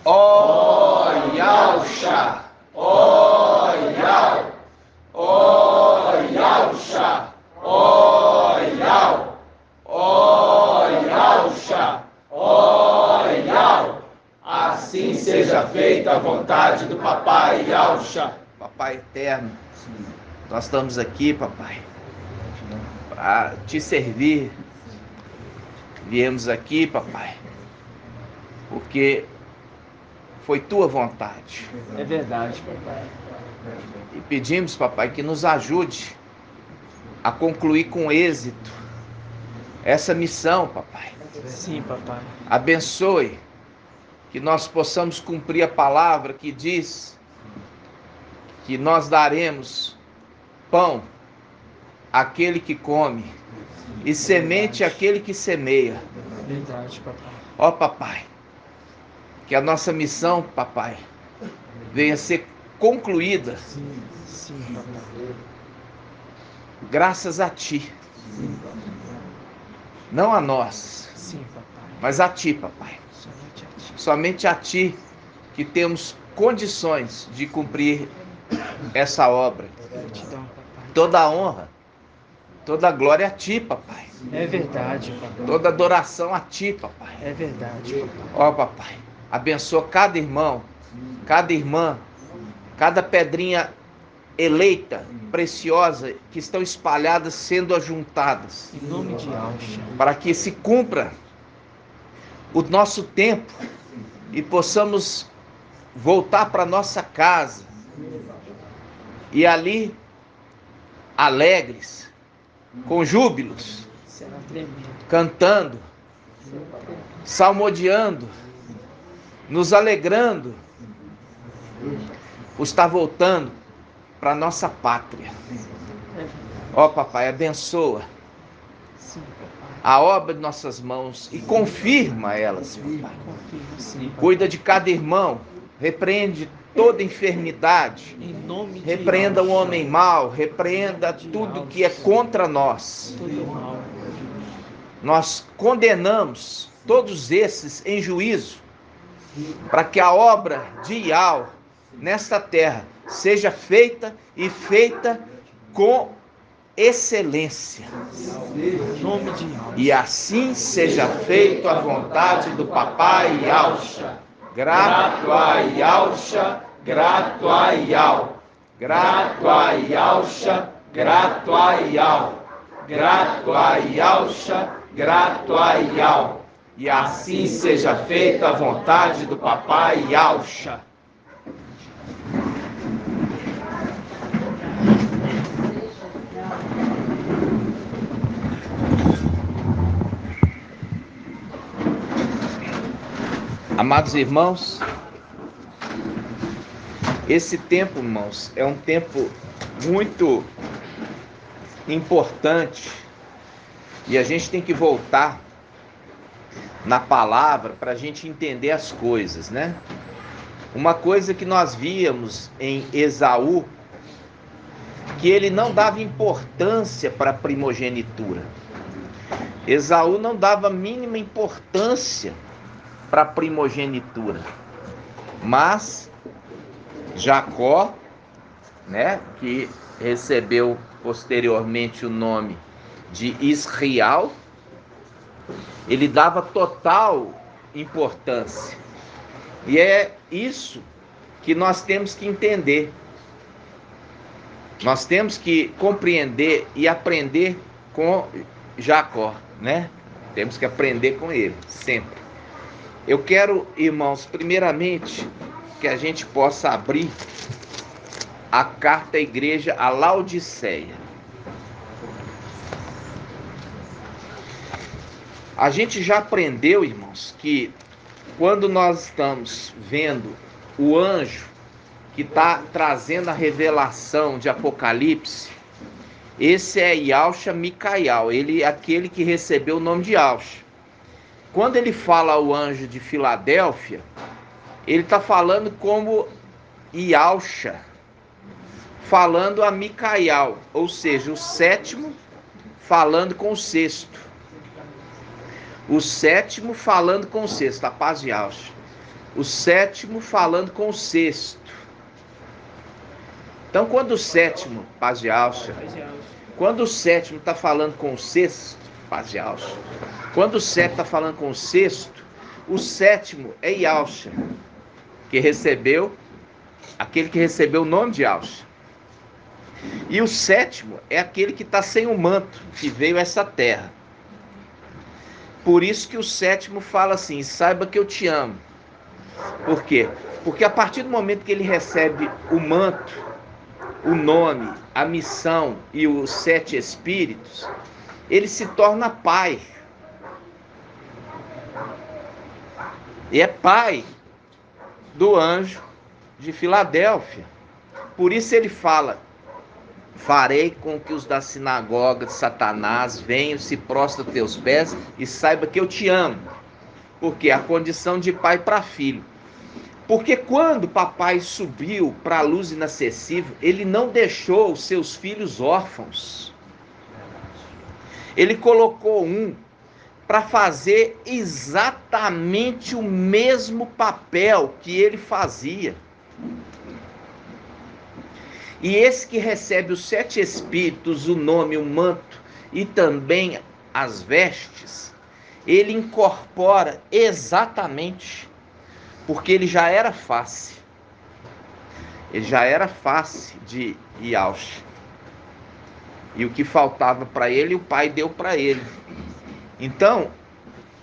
Ó Yahusha, ó Yah, ó Yahusha, ó Yah, ó Yahusha, ó Yah. Assim seja feita a vontade do Papai Yahusha. Papai eterno, nós estamos aqui, papai, para te servir. Viemos aqui, papai, porque foi tua vontade. É verdade, papai. E pedimos, papai, que nos ajude a concluir com êxito essa missão, papai. Sim, papai. Abençoe que nós possamos cumprir a palavra que diz que nós daremos pão àquele que come e semente àquele que semeia. Verdade, papai. Ó, papai, que a nossa missão, papai, venha a ser concluída. Sim, papai. Graças a ti. Não a nós, Sim, papai. mas a ti, papai. Somente a ti. Somente a ti que temos condições de cumprir essa obra. Gratidão, papai. Toda a honra, toda a glória a ti, papai. É verdade, papai. Toda adoração a ti, papai. É verdade, papai. Ó, papai, abençoa cada irmão, cada irmã, cada pedrinha eleita, preciosa, que estão espalhadas, sendo ajuntadas, Em nome de Yahusha. para que se cumpra o nosso tempo e possamos voltar para nossa casa e ali, alegres, com júbilos, Será tremendo. cantando, salmodiando, nos alegrando, por estar voltando para nossa pátria. É verdade. Ó, papai, abençoa Sim, papai. a obra de nossas mãos e confirma elas, papai. Confirmo, sim, papai. Cuida de cada irmão, repreende toda enfermidade, Em nome de repreenda o Yahusha. homem mau, repreenda tudo que é contra nós. Tudo mal. Nós condenamos todos esses em juízo, para que a obra de Yahweh nesta terra seja feita e feita com excelência. Em nome de Yahusha. E assim seja feito a vontade do Papai Yahusha. Grato a Yahusha, grato a Yahweh. Grato a Yahusha, grato a Yahweh. Grato a Yahusha, grato a Yahweh. E assim seja feita a vontade do Papai Yahusha. Amados irmãos, esse tempo, irmãos, é um tempo muito importante e a gente tem que voltar na palavra para a gente entender as coisas, né? Uma coisa que nós víamos em Esaú, que ele não dava importância para a primogenitura. Esaú não dava a mínima importância para a primogenitura. Mas Jacó, né, que recebeu posteriormente o nome de Israel, ele dava total importância. E é isso que nós temos que entender. Nós temos que compreender e aprender com Jacó, né? Temos que aprender com ele, sempre. Eu quero, irmãos, primeiramente, que a gente possa abrir a carta à igreja a Laodiceia. A gente já aprendeu, irmãos, que quando nós estamos vendo o anjo que está trazendo a revelação de Apocalipse, esse é Yahusha Micael, ele é aquele que recebeu o nome de Yahusha. Quando ele fala ao anjo de Filadélfia, ele está falando como Yahusha, falando a Micael, ou seja, o sétimo falando com o sexto. O sétimo falando com o sexto, a paz de Yahusha. o sétimo falando com o sexto. Então, quando o sétimo, paz de Alcha, quando o sétimo está falando com o sexto, paz de Alcha, quando o sétimo está falando com o sétimo é Yalcha, que recebeu, aquele que recebeu o nome de Yalcha. E o sétimo é aquele que está sem o manto, que veio a essa terra. Por isso que o sétimo fala assim: saiba que eu te amo. Por quê? Porque a partir do momento que ele recebe o manto, o nome, a missão e os 7 espíritos, ele se torna pai. E é pai do anjo de Filadélfia. Por isso ele fala: farei com que os da sinagoga de Satanás venham, se prostrem a teus pés e saiba que eu te amo. Porque a condição de pai para filho. Porque quando papai subiu para a luz inacessível, ele não deixou os seus filhos órfãos. Ele colocou um para fazer exatamente o mesmo papel que ele fazia. E esse que recebe os 7 espíritos, o nome, o manto e também as vestes, ele incorpora exatamente, porque ele já era face. Ele já era face de Yalcha. E o que faltava para ele, o pai deu para ele. Então,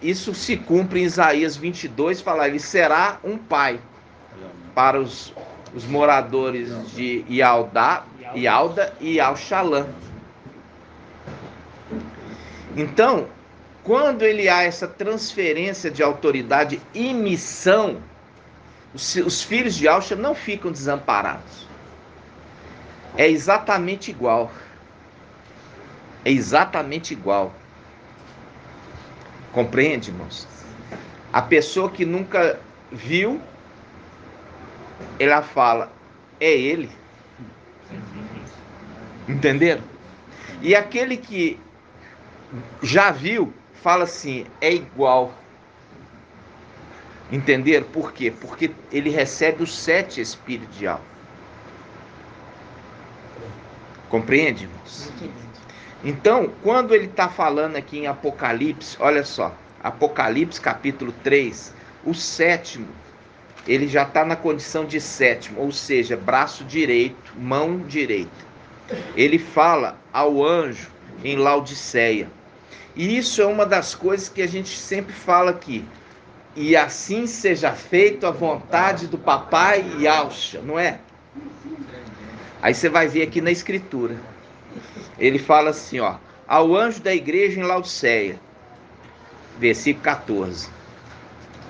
isso se cumpre em Isaías 22, fala: ele será um pai para os moradores de Yalda e Yalchalã. Então, quando ele há essa transferência de autoridade e missão, os filhos de Yalcha não ficam desamparados. É exatamente igual. É exatamente igual. Compreende, irmãos? A pessoa que nunca viu, ela fala: é ele. Entenderam? E aquele que já viu, fala assim: é igual. Entenderam? Por quê? Porque ele recebe os 7 espíritos de alma. Compreende, irmãos? Então, quando ele está falando aqui em Apocalipse, olha só, Apocalipse capítulo 3, o sétimo, ele já está na condição de sétimo, ou seja, braço direito, mão direita. Ele fala ao anjo em Laodiceia. E isso é uma das coisas que a gente sempre fala aqui. E assim seja feito a vontade do papai Yalcha, não é? Aí você vai ver aqui na escritura. Ele fala assim, ó: ao anjo da igreja em Laodiceia, versículo 14.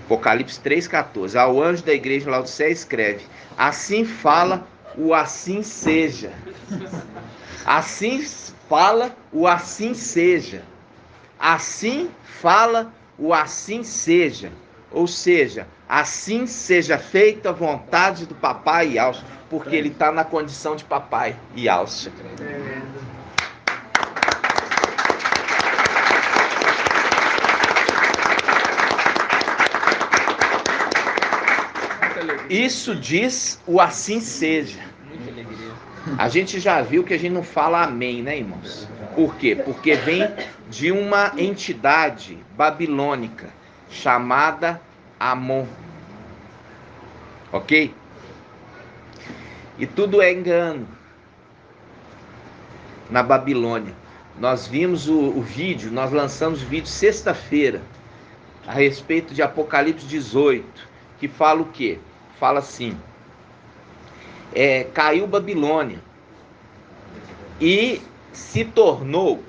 Apocalipse 3,14. Ao anjo da igreja em Laodiceia escreve: assim fala o assim seja. Assim fala o assim seja. Assim fala o assim seja. Ou seja, assim seja feita a vontade do papai Yalcha, porque ele está na condição de papai Yalcha. Isso diz o assim seja. A gente já viu que a gente não fala amém, né, irmãos? Por quê? Porque vem de uma entidade babilônica chamada Amon. Ok? E tudo é engano na Babilônia. Nós vimos o vídeo, nós lançamos o vídeo sexta-feira a respeito de Apocalipse 18, que fala o quê? Fala assim: caiu Babilônia e se tornou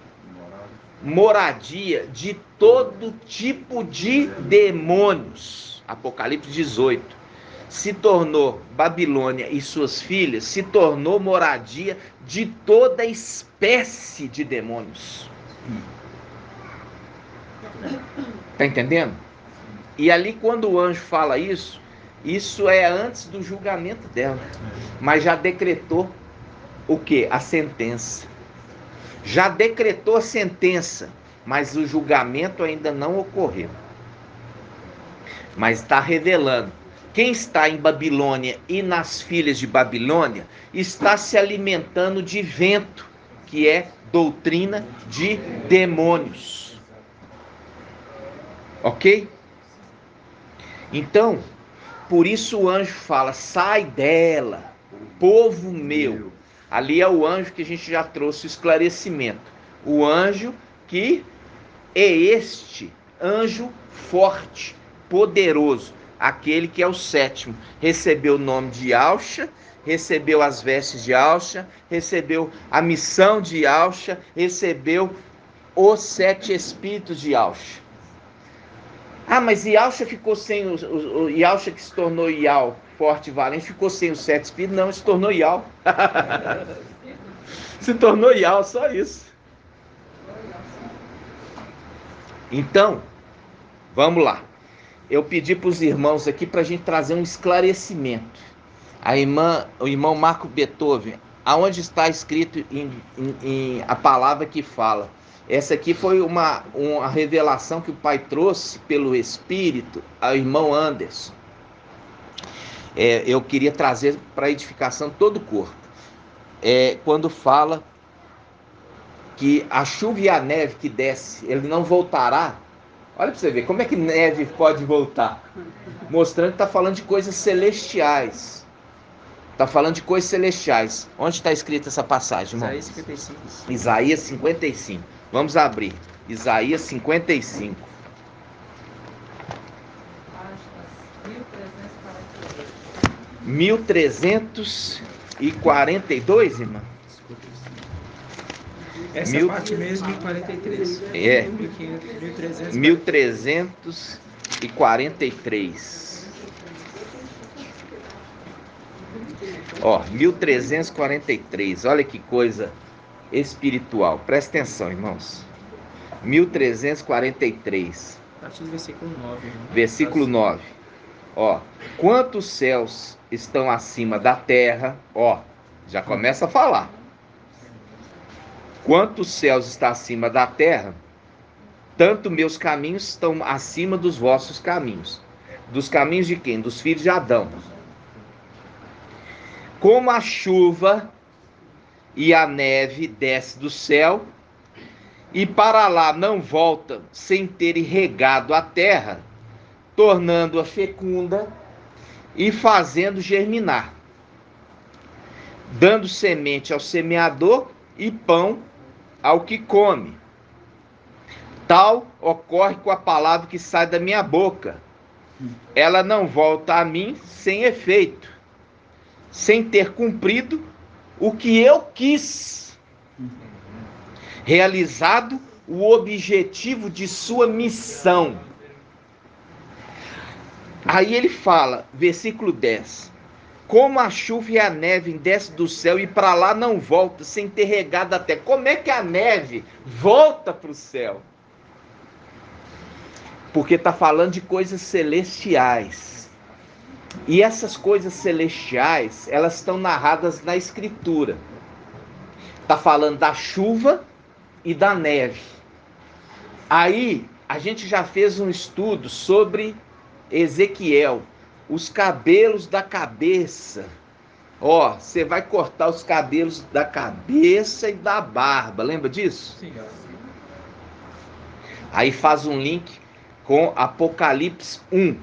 moradia de todo tipo de demônios. Apocalipse 18. Se tornou Babilônia e suas filhas, se tornou moradia de toda espécie de demônios. Tá entendendo? E ali quando o anjo fala isso, isso é antes do julgamento dela. Mas já decretou o quê? A sentença. Já decretou a sentença, mas o julgamento ainda não ocorreu. Mas está revelando Quem está em Babilônia e nas filhas de Babilônia está se alimentando de vento, que é doutrina de demônios. Ok? Então, por isso o anjo fala: sai dela, povo meu. Ali é o anjo que a gente já trouxe o esclarecimento. O anjo que é este anjo forte, poderoso, aquele que é o sétimo. Recebeu o nome de Yahshua, recebeu as vestes de Yahshua, recebeu a missão de Yahshua, recebeu os 7 espíritos de Yahshua. Ah, mas Yahshua ficou sem o Yahshua que se tornou Yah, forte e valente, ficou sem os 7 espíritos? Não, se tornou Yah. Se tornou Yah, só isso. Então, vamos lá. Eu pedi para os irmãos aqui para a gente trazer um esclarecimento. O irmão Marco Beethoven, aonde está escrito a palavra que fala? Essa aqui foi uma revelação que o Pai trouxe pelo Espírito ao irmão Anderson. Eu queria trazer para a edificação todo o corpo. Quando fala que a chuva e a neve que desce, ele não voltará. Olha para você ver, como é que neve pode voltar? Mostrando que está falando de coisas celestiais. Está falando de coisas celestiais. Onde está escrita essa passagem, irmão? Isaías 55. Isaías 55. Vamos abrir. Isaías 55. 1342, irmão? Essa parte mesmo, 1043. 1343. Ó, 1343. Olha que coisa espiritual. Presta atenção, irmãos. 1343. A partir do versículo 9. Irmão. Versículo 9. Ó, quantos céus estão acima da terra? Ó, já começa a falar. Quantos céus está acima da terra, tanto meus caminhos estão acima dos vossos caminhos. Dos caminhos de quem? Dos filhos de Adão. Como a chuva e a neve desce do céu, e para lá não volta sem ter regado a terra, tornando-a fecunda e fazendo germinar, dando semente ao semeador e pão ao que come. Tal ocorre com a palavra que sai da minha boca. Ela não volta a mim sem efeito, sem ter cumprido o que eu quis, realizado o objetivo de sua missão. Aí ele fala, versículo 10. Como a chuva e a neve desce do céu e para lá não volta, sem ter regado a terra. Como é que a neve volta para o céu? Porque está falando de coisas celestiais. E essas coisas celestiais, elas estão narradas na Escritura. Está falando da chuva e da neve. Aí, a gente já fez um estudo sobre Ezequiel. Os cabelos da cabeça. Ó, você vai cortar os cabelos da cabeça e da barba. Lembra disso? Sim. Aí faz um link com Apocalipse 1.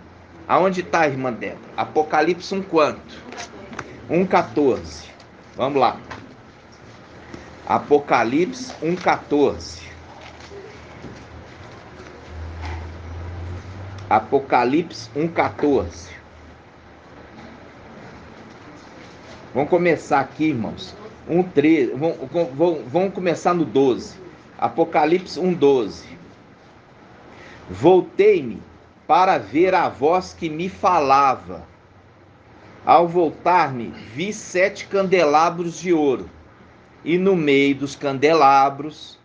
Aonde está, irmã Débora? Apocalipse 1 quanto? 1,14. Vamos lá. Apocalipse 1,14. Apocalipse 1,14. Vamos começar aqui, irmãos. 1,13. Vamos começar no 12. Apocalipse 1,12. Voltei-me para ver a voz que me falava. Ao voltar-me, vi 7 candelabros de ouro, e no meio dos candelabros,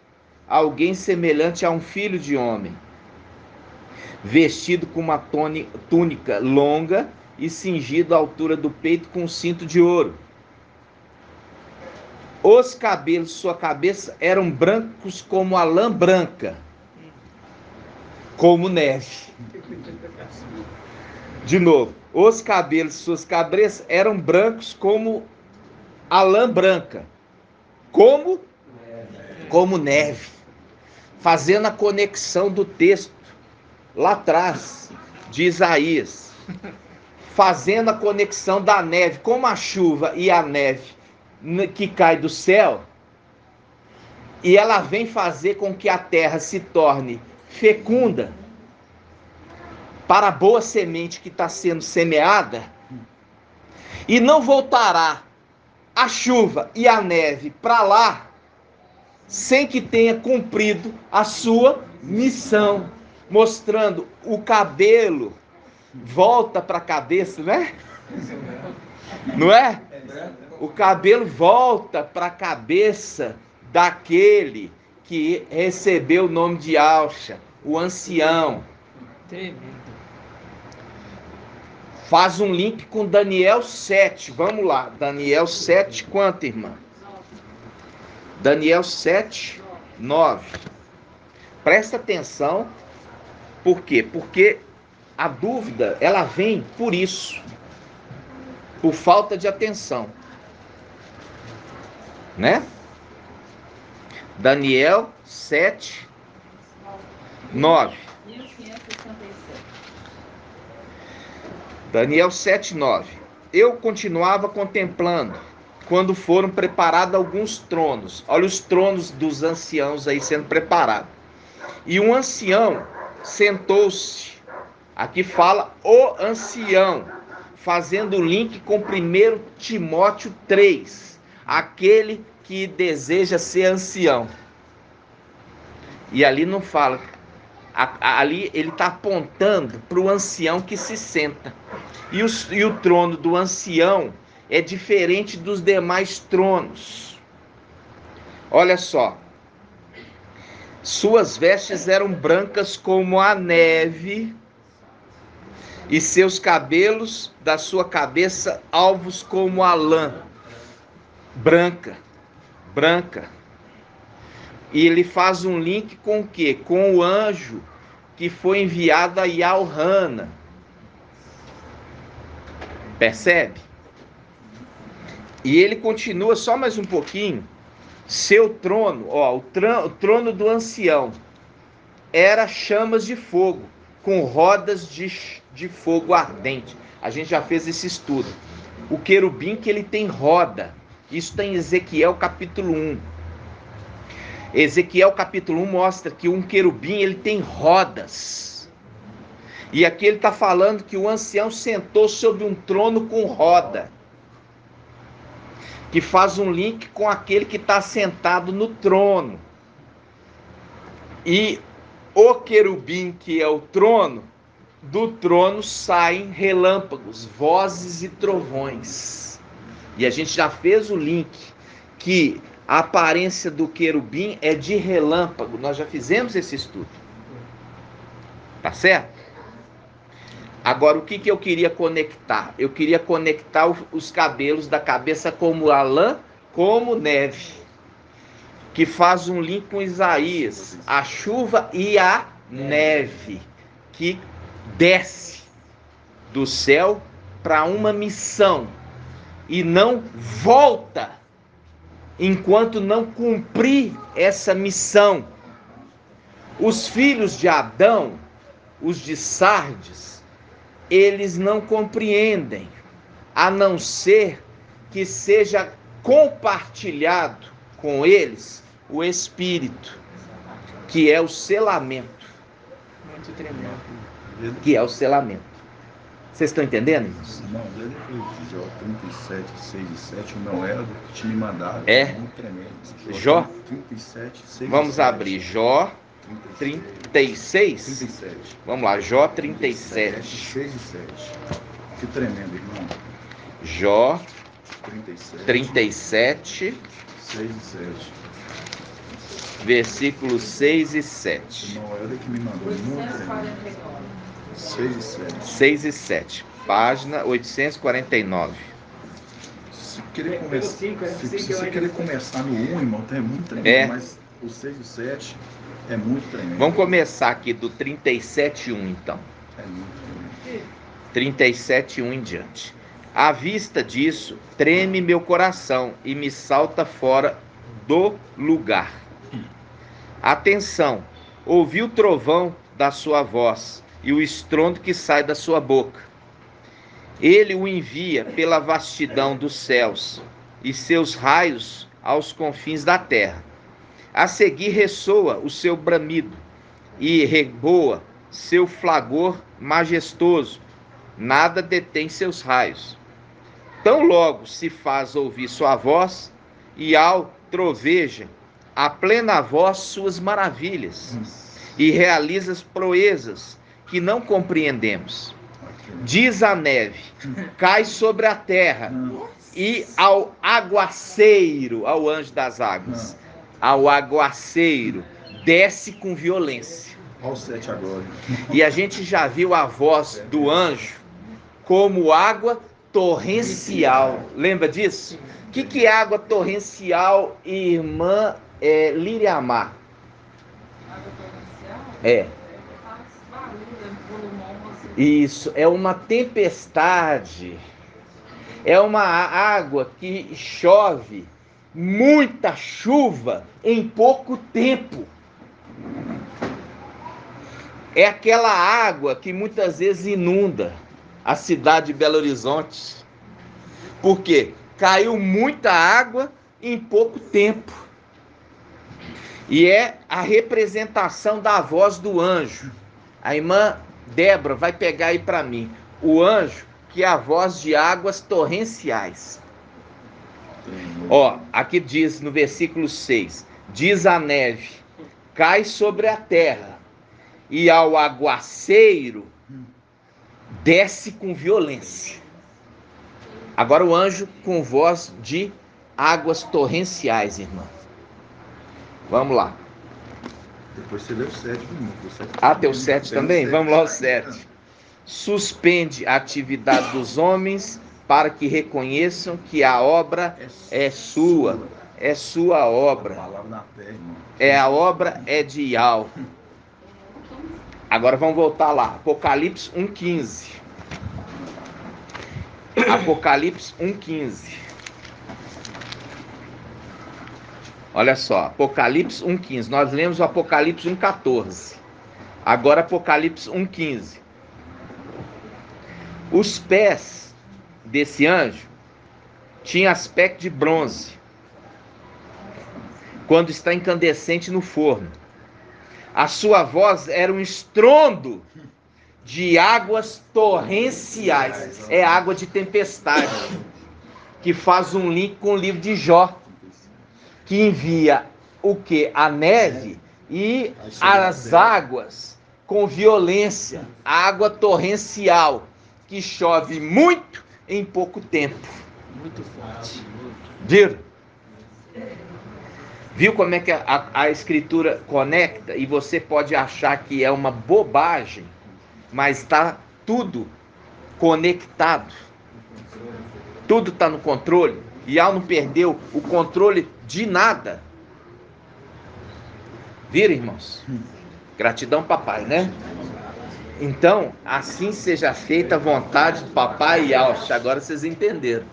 alguém semelhante a um filho de homem, vestido com uma túnica longa e cingido à altura do peito com um cinto de ouro. Os cabelos de sua cabeça eram brancos como a lã branca, como neve. De novo, os cabelos de suas cabeças eram brancos como a lã branca. Como neve. Fazendo a conexão do texto lá atrás, de Isaías. Fazendo a conexão da neve, como a chuva e a neve que cai do céu, e ela vem fazer com que a terra se torne fecunda para a boa semente que está sendo semeada, e não voltará a chuva e a neve para lá sem que tenha cumprido a sua missão, mostrando o cabelo volta para a cabeça, né? Não é? O cabelo volta para a cabeça daquele que recebeu o nome de Alcha, o ancião. Tremendo. Faz um link com Daniel 7. Vamos lá. Daniel 7, quanto, irmã? Daniel 7, 9. Presta atenção. Por quê? Porque a dúvida, ela vem por isso. Por falta de atenção. Né? Daniel 7, 9. Daniel 7, 9. Eu continuava contemplando quando foram preparados alguns tronos. Olha os tronos dos anciãos aí sendo preparados. E um ancião sentou-se. Aqui fala o ancião, fazendo o link com 1 Timóteo 3. Aquele que deseja ser ancião. E ali não fala. Ali ele está apontando para o ancião que se senta. E o trono do ancião é diferente dos demais tronos. Olha só. Suas vestes eram brancas como a neve, e seus cabelos da sua cabeça alvos como a lã. Branca. E ele faz um link com o quê? Com o anjo que foi enviado a Yalhana. Percebe? E ele continua só mais um pouquinho. Seu trono, ó, o trono do ancião, era chamas de fogo, com rodas de fogo ardente. A gente já fez esse estudo. O querubim que ele tem roda. Isso está em Ezequiel capítulo 1. Ezequiel capítulo 1 mostra que um querubim ele tem rodas. E aqui ele está falando que o ancião sentou sobre um trono com roda. Que faz um link com aquele que está sentado no trono. E o querubim que é o trono, do trono saem relâmpagos, vozes e trovões. E a gente já fez o link que a aparência do querubim é de relâmpago. Nós já fizemos esse estudo. Tá certo? Agora, o que eu queria conectar? Eu queria conectar os cabelos da cabeça como a lã, como neve. Que faz um link com Isaías. A chuva e a neve. Que desce do céu para uma missão. E não volta enquanto não cumprir essa missão. Os filhos de Adão, os de Sardes, eles não compreendem, a não ser que seja compartilhado com eles o Espírito, que é o selamento. Muito tremendo. Que é o selamento. Vocês estão entendendo, irmãos? Não, desde que Jó 37, 6 e 7, não era do que tinha me mandado. É? Muito tremendo. Jó? 37, 6 Vamos e 7. abrir Jó 36. 37. Vamos lá, Jó 37. 6 e 7. Que tremendo, irmão. Jó 37. 37, 6 e 7. versículos 6 e 7. Não era que me mandou. Muito tremendo. 6 e 7. 6 e 7. Página 849. Se você querer começar no 1, irmão, é muito tremendo. É. Mas o 6 e 7 é muito tremendo. Vamos começar aqui do 37:1, então. É muito tremendo. 37, 1 em diante. À vista disso, treme meu coração e me salta fora do lugar. Atenção, ouvi o trovão da sua voz e o estrondo que sai da sua boca. Ele o envia pela vastidão dos céus e seus raios aos confins da terra. A seguir ressoa o seu bramido e reboa seu flagor majestoso. Nada detém seus raios. Tão logo se faz ouvir sua voz e ao troveja a plena voz suas maravilhas e realiza as proezas que não compreendemos. Diz a neve, cai sobre a terra e ao aguaceiro, ao anjo das águas, ao aguaceiro, desce com violência. Olha o 7 agora. E a gente já viu a voz do anjo como água torrencial. Lembra disso? O que é água torrencial, irmã Liriamar? Água torrencial? É. Faz barulho, volumosa. Isso, é uma tempestade. É uma água que chove, muita chuva em pouco tempo. É aquela água que muitas vezes inunda a cidade de Belo Horizonte. Por quê? Caiu muita água em pouco tempo. E é a representação da voz do anjo. A irmã Débora vai pegar aí para mim. O anjo, que é a voz de águas torrenciais. Ó, aqui diz no versículo 6. Diz a neve, cai sobre a terra, e ao aguaceiro desce com violência. Agora o anjo com voz de águas torrenciais, irmã. Vamos lá. Depois você lê o 7. Ah, tem o 7 também? Vamos lá, o 7. Suspende a atividade dos homens para que reconheçam que a obra é sua. É sua obra. A obra é de Iau. Agora vamos voltar lá. Apocalipse 1,15. Apocalipse 1,15. Olha só, Apocalipse 1,15. Nós lemos o Apocalipse 1,14. Agora Apocalipse 1,15. Os pés desse anjo tinham aspecto de bronze, quando está incandescente no forno. A sua voz era um estrondo de águas torrenciais. É água de tempestade, que faz um link com o livro de Jó, que envia o que? A neve e as águas com violência. Água torrencial, que chove muito em pouco tempo. Muito forte. Viu como é que a escritura conecta? E você pode achar que é uma bobagem, mas está tudo conectado. Tudo está no controle. E Iau não perdeu o controle de nada. Viram, irmãos? Gratidão, papai, né? Então, assim seja feita a vontade do papai Iau. Agora vocês entenderam.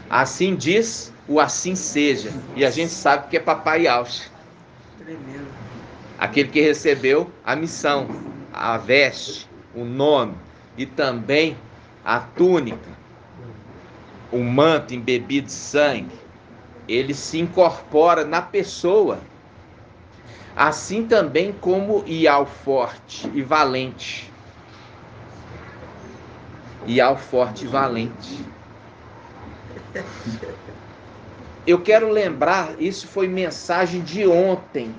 Assim diz o assim seja. E a gente sabe que é papai Iau. Tremendo. Aquele que recebeu a missão, a veste, o nome e também a túnica, o manto embebido de sangue. Ele se incorpora na pessoa. Assim também como Iau forte e valente. Iau forte e valente. Eu quero lembrar, isso foi mensagem de ontem.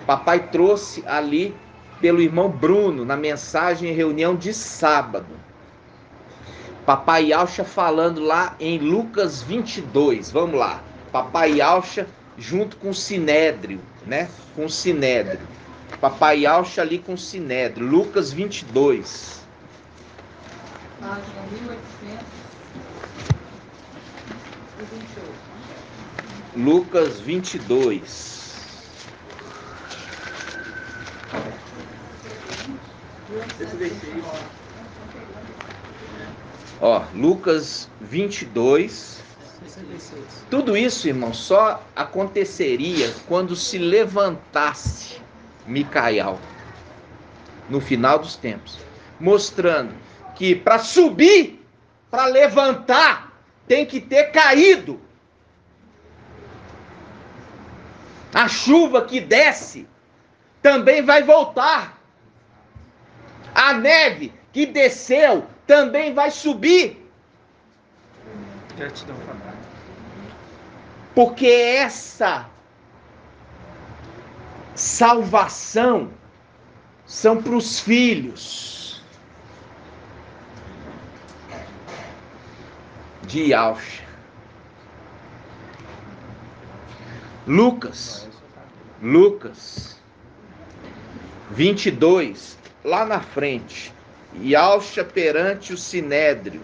Papai trouxe ali pelo irmão Bruno, na mensagem em reunião de sábado. Papai Yaucha falando lá em Lucas 22. Vamos lá. Papai Yaucha junto com o Sinédrio, né? Com o Sinédrio. Papai Yaucha ali com o Sinédrio. Lucas 22. Página 1828. Lucas 22. Ó, Lucas 22. 66. Tudo isso, irmão, só aconteceria quando se levantasse Micael no final dos tempos, mostrando que para subir, para levantar, tem que ter caído. A chuva que desce também vai voltar. A neve que desceu também vai subir. Gratidão, Fábio. Porque essa salvação são para os filhos de Yahshua. Lucas 22, lá na frente, Yahshua perante o Sinédrio,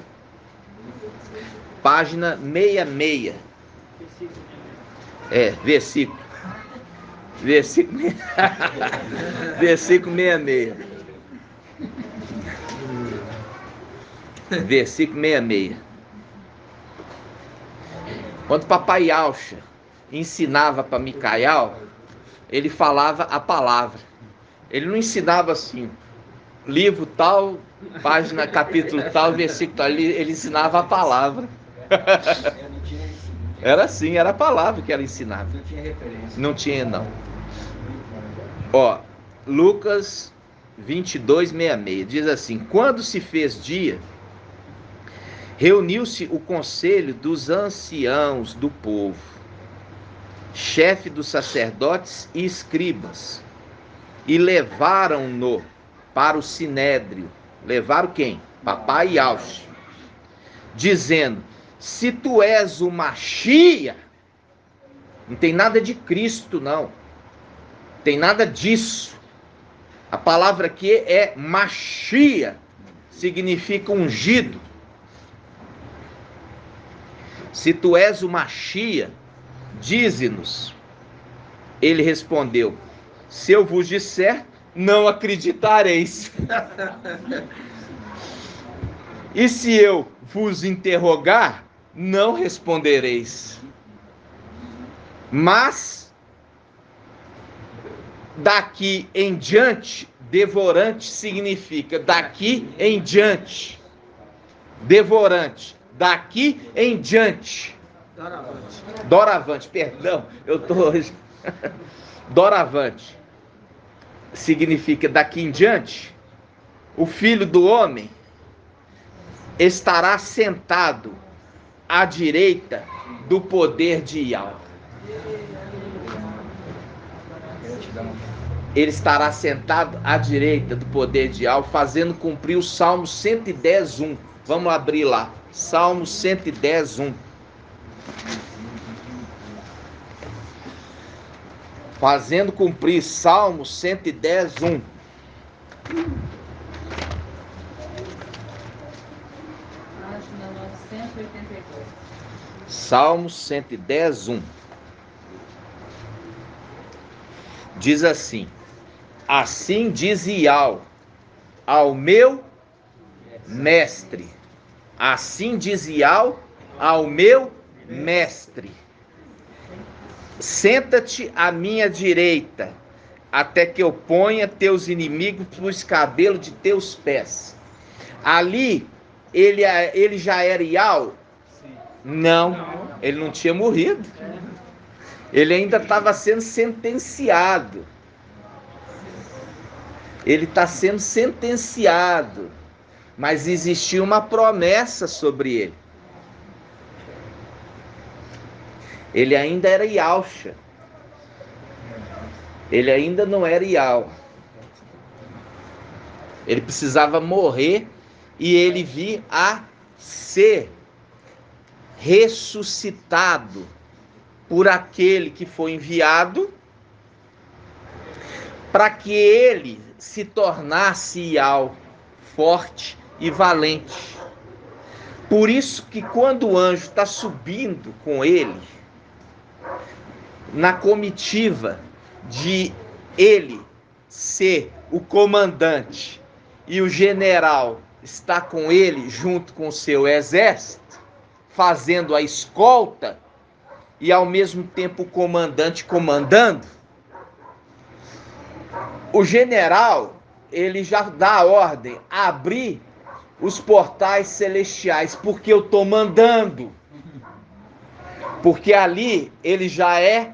página 66. Versículo 66. Versículo 66. Quando papai Yahshua ensinava para Micael, ele falava a palavra. Ele não ensinava assim, livro tal, página, capítulo tal, versículo tal. Ele ensinava a palavra. Era assim, era a palavra que ela ensinava. Não tinha referência. Não tinha, não. Ó, Lucas 22, 66, diz assim: quando se fez dia, reuniu-se o conselho dos anciãos do povo, chefe dos sacerdotes e escribas, e levaram-no para o sinédrio. Levaram quem? Papai Yahshua, dizendo: se tu és o Machia, não tem nada de Cristo, não. Tem nada disso. A palavra aqui é Machia, significa ungido. Se tu és o Machia, dize-nos. Ele respondeu: se eu vos disser, não acreditareis. E se eu vos interrogar, não respondereis. Mas daqui em diante, devorante significa daqui em diante. Devorante, daqui em diante. Doravante, perdão, eu tô hoje. Doravante significa daqui em diante. O Filho do Homem estará sentado à direita do poder de Yahweh. Ele estará sentado à direita do poder de Yahweh, fazendo cumprir o Salmo 110, 1. Vamos abrir lá. Salmo 110, 1. Fazendo cumprir Salmo 110, 1. Página 982. Salmo 110, 1. Diz assim: assim diz Yahweh ao meu mestre. Assim diz Yahweh ao meu mestre: senta-te à minha direita, até que eu ponha teus inimigos por escabelo de teus pés. Ali, ele já era Yahweh? Não, ele não tinha morrido. Ele ainda estava sendo sentenciado. Ele está sendo sentenciado. Mas existia uma promessa sobre ele. Ele ainda era Yahshua. Ele ainda não era Yahweh. Ele precisava morrer e ele vir a ser ressuscitado por aquele que foi enviado, para que ele se tornasse Yahweh, forte e valente. Por isso que quando o anjo está subindo com ele, na comitiva de ele ser o comandante e o general está com ele junto com o seu exército, fazendo a escolta, e ao mesmo tempo o comandante comandando, o general, ele já dá a ordem, abrir os portais celestiais, porque eu estou mandando. Porque ali ele já é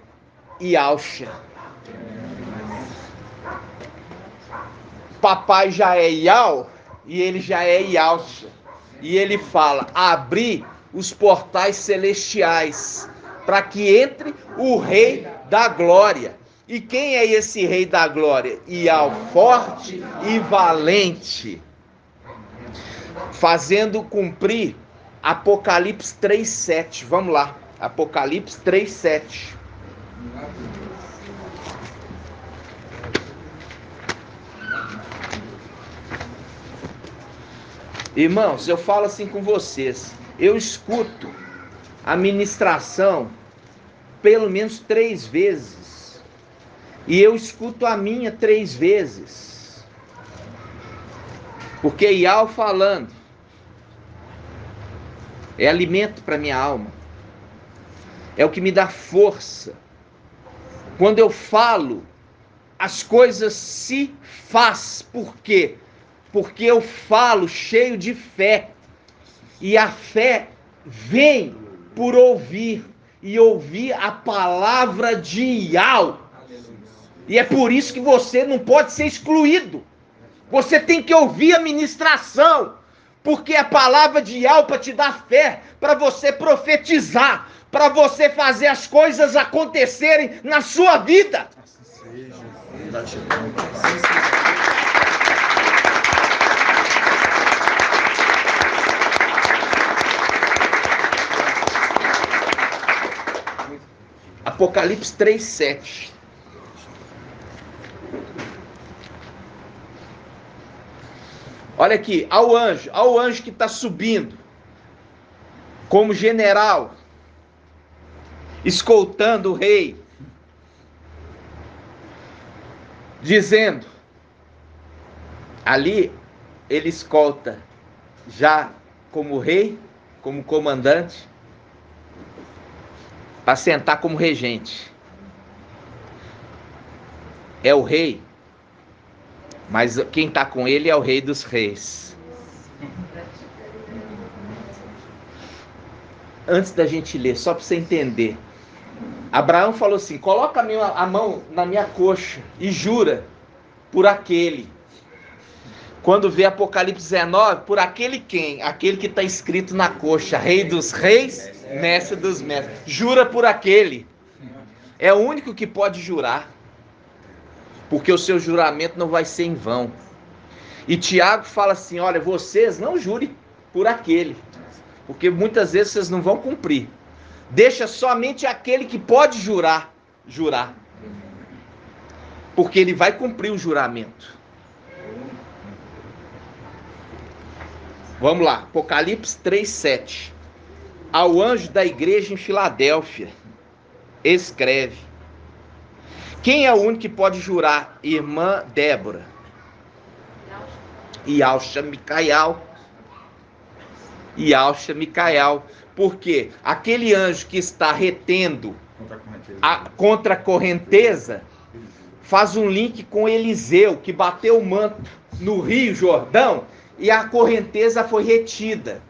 Yahshua. Papai já é Yahweh e ele já é Yahshua. E ele fala, abrir os portais celestiais, para que entre o Rei da Glória. E quem é esse Rei da Glória? Yahweh, forte e valente, fazendo cumprir Apocalipse 3:7. Vamos lá, Apocalipse 3:7. Irmãos, eu falo assim com vocês, eu escuto a ministração pelo menos 3 vezes, e eu escuto a minha 3 vezes, porque Yahweh falando é alimento para minha alma, é o que me dá força. Quando eu falo, as coisas se faz. Por quê? Porque eu falo cheio de fé, e a fé vem por ouvir, e ouvir a palavra de Yahweh. E é por isso que você não pode ser excluído. Você tem que ouvir a ministração, porque a palavra de Yahweh para te dar fé, para você profetizar, para você fazer as coisas acontecerem na sua vida. Apocalipse 3:7. Olha aqui, ao anjo que está subindo como general, escoltando o rei, dizendo, ali ele escolta já como rei, como comandante, para sentar como regente. É o rei, mas quem está com ele é o Rei dos Reis. Antes da gente ler, só para você entender, Abraão falou assim, coloca a mão na minha coxa e jura por aquele. Quando vê Apocalipse 19, por aquele quem? Aquele que está escrito na coxa, Rei dos Reis, Mestre dos Mestres. Jura por aquele. É o único que pode jurar, porque o seu juramento não vai ser em vão. E Tiago fala assim, olha, vocês não jurem por aquele, porque muitas vezes vocês não vão cumprir. Deixa somente aquele que pode jurar, porque ele vai cumprir o juramento. Vamos lá, Apocalipse 3:7. Ao anjo da igreja em Filadélfia, escreve. Quem é o único que pode jurar? Irmã Débora. Yahshua Micael. Por quê? Aquele anjo que está retendo contra a correnteza faz um link com Eliseu, que bateu o manto no Rio Jordão e a correnteza foi retida.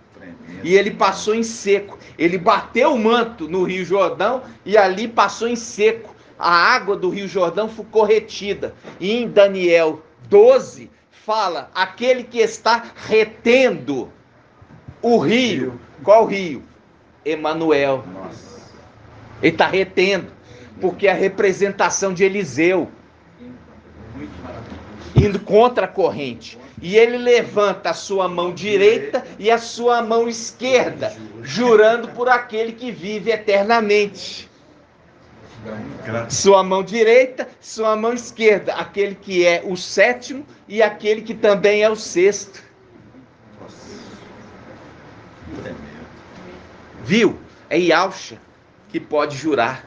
E ele passou em seco. Ele bateu o manto no Rio Jordão e ali passou em seco. A água do Rio Jordão ficou retida. E em Daniel 12 fala, aquele que está retendo o rio. Qual rio? Emanuel. Ele está retendo, porque é a representação de Eliseu, indo contra a corrente. E ele levanta a sua mão direita e a sua mão esquerda, jurando por aquele que vive eternamente. Sua mão direita, sua mão esquerda, aquele que é o 7º e aquele que também é o 6º. Viu? É Yahshua que pode jurar.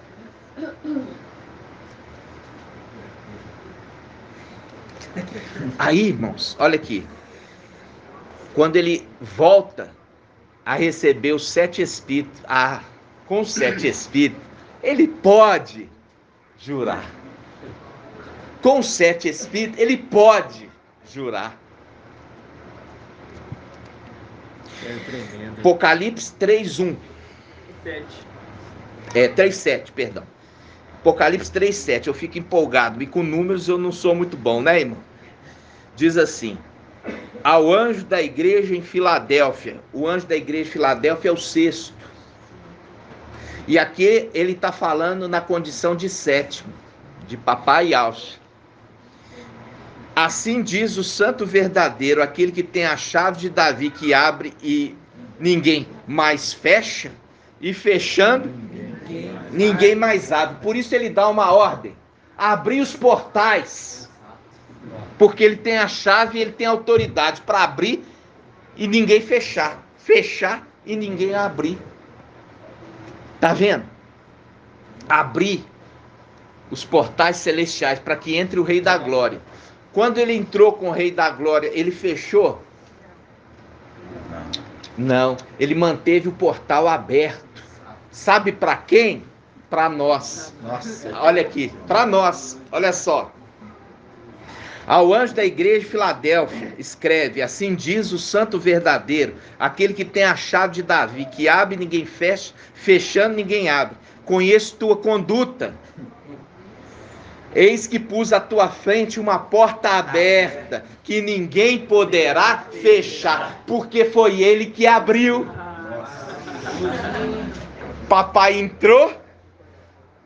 Aí, irmãos, olha aqui. quando ele volta a receber os 7 espíritos, com os 7 espíritos, ele pode jurar. Com os 7 espíritos, ele pode jurar. É tremendo. Apocalipse 3:1. 3:7, perdão. Apocalipse 3:7. Eu fico empolgado, e com números eu não sou muito bom, né, irmão? Diz assim: ao anjo da igreja em Filadélfia. O anjo da igreja de Filadélfia é o 6º. E aqui ele está falando na condição de 7º, de papai Alcha. Assim diz o santo verdadeiro, aquele que tem a chave de Davi, que abre e ninguém mais fecha, e fechando, ninguém mais abre. Por isso ele dá uma ordem: abrir os portais. Porque ele tem a chave e ele tem a autoridade para abrir e ninguém fechar. Fechar e ninguém abrir. Tá vendo? Abrir os portais celestiais para que entre o Rei da Glória. Quando ele entrou com o Rei da Glória, ele fechou? Não, ele manteve o portal aberto. Sabe para quem? Para nós. Nossa. Olha aqui, para nós. Olha só. Ao anjo da igreja de Filadélfia, escreve: assim diz o santo verdadeiro, aquele que tem a chave de Davi, que abre e ninguém fecha, fechando ninguém abre. Conheço tua conduta. Eis que pus à tua frente uma porta aberta, que ninguém poderá fechar, porque foi ele que abriu. Papai entrou,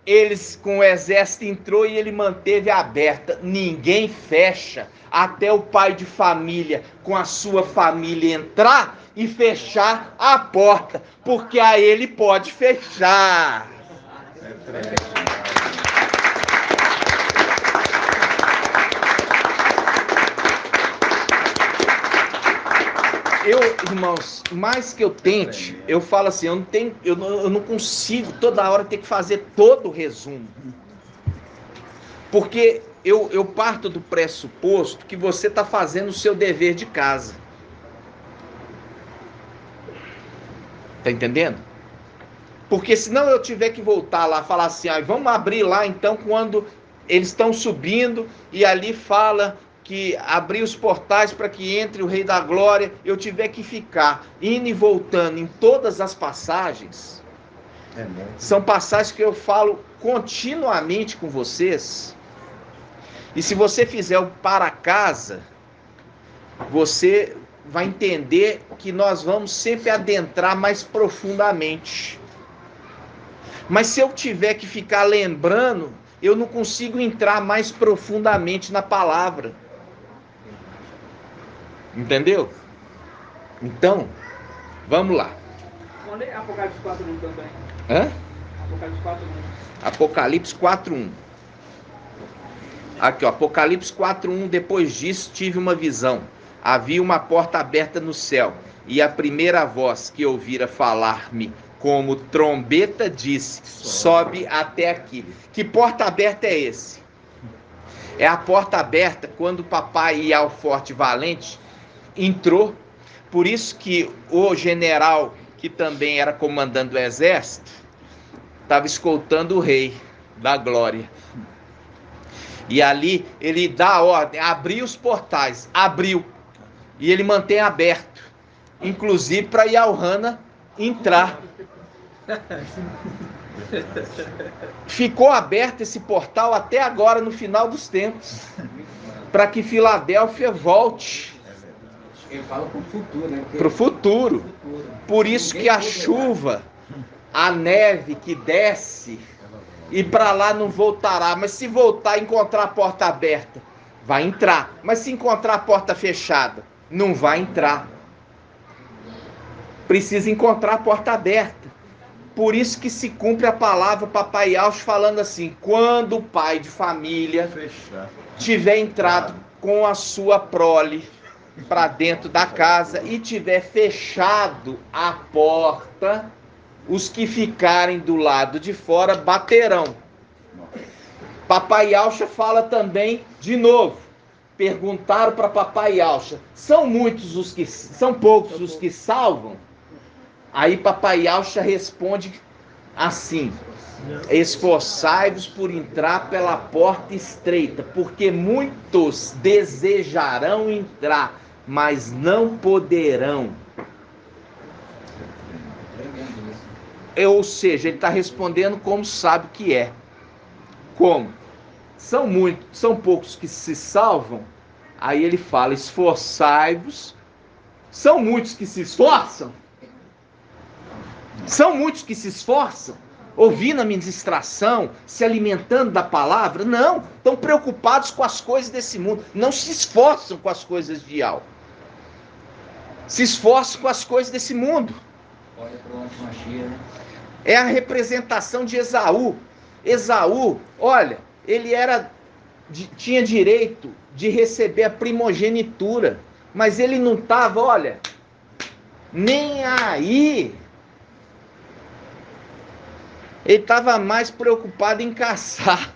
eles com o exército entrou e ele manteve aberta. Ninguém fecha, até o pai de família com a sua família entrar e fechar a porta, porque a ele pode fechar. Irmãos, mais que eu tente, eu falo assim, eu não consigo toda hora ter que fazer todo o resumo. Porque eu parto do pressuposto que você está fazendo o seu dever de casa. Tá entendendo? Porque senão eu tiver que voltar lá e falar assim, vamos abrir lá então quando eles estão subindo e ali fala que abrir os portais para que entre o Rei da Glória, eu tiver que ficar indo e voltando em todas as passagens. São passagens que eu falo continuamente com vocês. E se você fizer o para casa, você vai entender que nós vamos sempre adentrar mais profundamente. Mas se eu tiver que ficar lembrando, eu não consigo entrar mais profundamente na palavra. Entendeu? Então, vamos lá. Onde é Apocalipse 4:1 também? Hã? Apocalipse 4:1. Apocalipse 4:1. Aqui, ó, Apocalipse 4:1. Depois disso, tive uma visão. Havia uma porta aberta no céu, e a primeira voz que ouvira falar-me como trombeta disse: sobe até aqui. Que porta aberta é esse? É a porta aberta quando o papai Ialforte Valente entrou. Por isso que o general, que também era comandante do exército, estava escoltando o Rei da Glória. E ali ele dá a ordem, abriu os portais, abriu. E ele mantém aberto, inclusive para Yalhana entrar. Ficou aberto esse portal até agora, no final dos tempos, para que Filadélfia volte. Ele fala para o futuro, né? Para o futuro. Por isso que a chuva, a neve que desce, e para lá não voltará. Mas se voltar e encontrar a porta aberta, vai entrar. Mas se encontrar a porta fechada, não vai entrar. Precisa encontrar a porta aberta. Por isso que se cumpre a palavra Papai Alcho falando assim: quando o pai de família tiver entrado com a sua prole para dentro da casa e tiver fechado a porta, os que ficarem do lado de fora baterão. Papai Alcha fala também de novo: perguntaram para papai Alcha, são poucos os que salvam? Aí papai Alcha responde assim: esforçai-vos por entrar pela porta estreita, porque muitos desejarão entrar, mas não poderão. Ou seja, ele está respondendo como sabe que é. Como? São poucos que se salvam. Aí ele fala: esforçai-vos. São muitos que se esforçam? São muitos que se esforçam? Ouvindo a ministração, se alimentando da palavra? Não, estão preocupados com as coisas desse mundo. Não se esforçam com as coisas de alma. Se esforçam com as coisas desse mundo. Olha para o Antimachia, né? É a representação de Esaú. Esaú, olha, ele tinha direito de receber a primogenitura, mas ele não estava, olha, nem aí. Ele estava mais preocupado em caçar.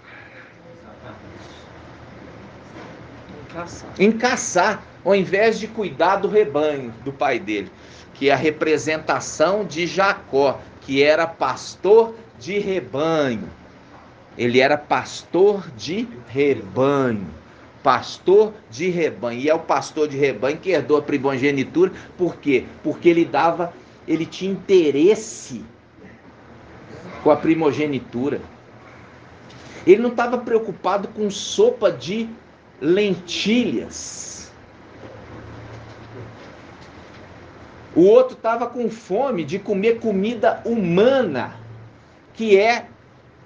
Em caçar, ao invés de cuidar do rebanho do pai dele, que é a representação de Jacó, que era pastor de rebanho. Ele era pastor de rebanho. Pastor de rebanho. E é o pastor de rebanho que herdou a primogenitura. Por quê? Porque ele tinha interesse com a primogenitura. Ele não estava preocupado com sopa de lentilhas. O outro estava com fome de comer comida humana, que é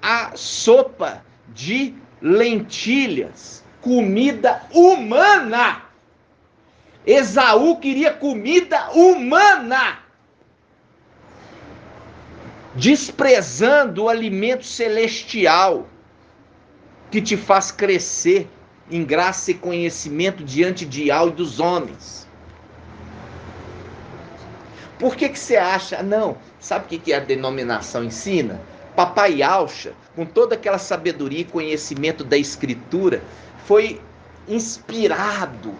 a sopa de lentilhas. Comida humana. Esaú queria comida humana, desprezando o alimento celestial que te faz crescer em graça e conhecimento diante de Yahweh e dos homens. Por que você acha? Não, sabe o que a denominação ensina? Papai Alcha, com toda aquela sabedoria e conhecimento da Escritura, foi inspirado,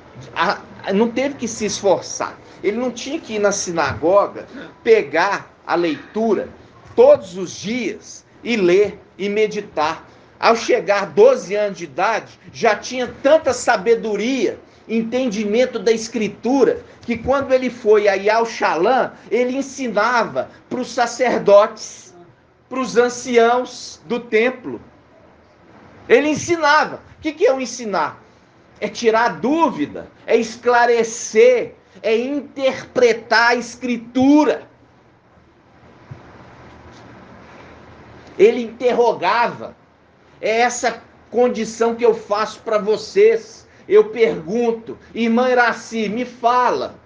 não teve que se esforçar. Ele não tinha que ir na sinagoga, pegar a leitura todos os dias e ler e meditar. Ao chegar a 12 anos de idade, já tinha tanta sabedoria, entendimento da Escritura, que quando ele foi a Yal-Shalom, ele ensinava para os sacerdotes, para os anciãos do templo. Ele ensinava. O que é o ensinar? É tirar dúvida, é esclarecer, é interpretar a Escritura. Ele interrogava. É essa condição que eu faço para vocês. Eu pergunto: irmã Iraci, me fala.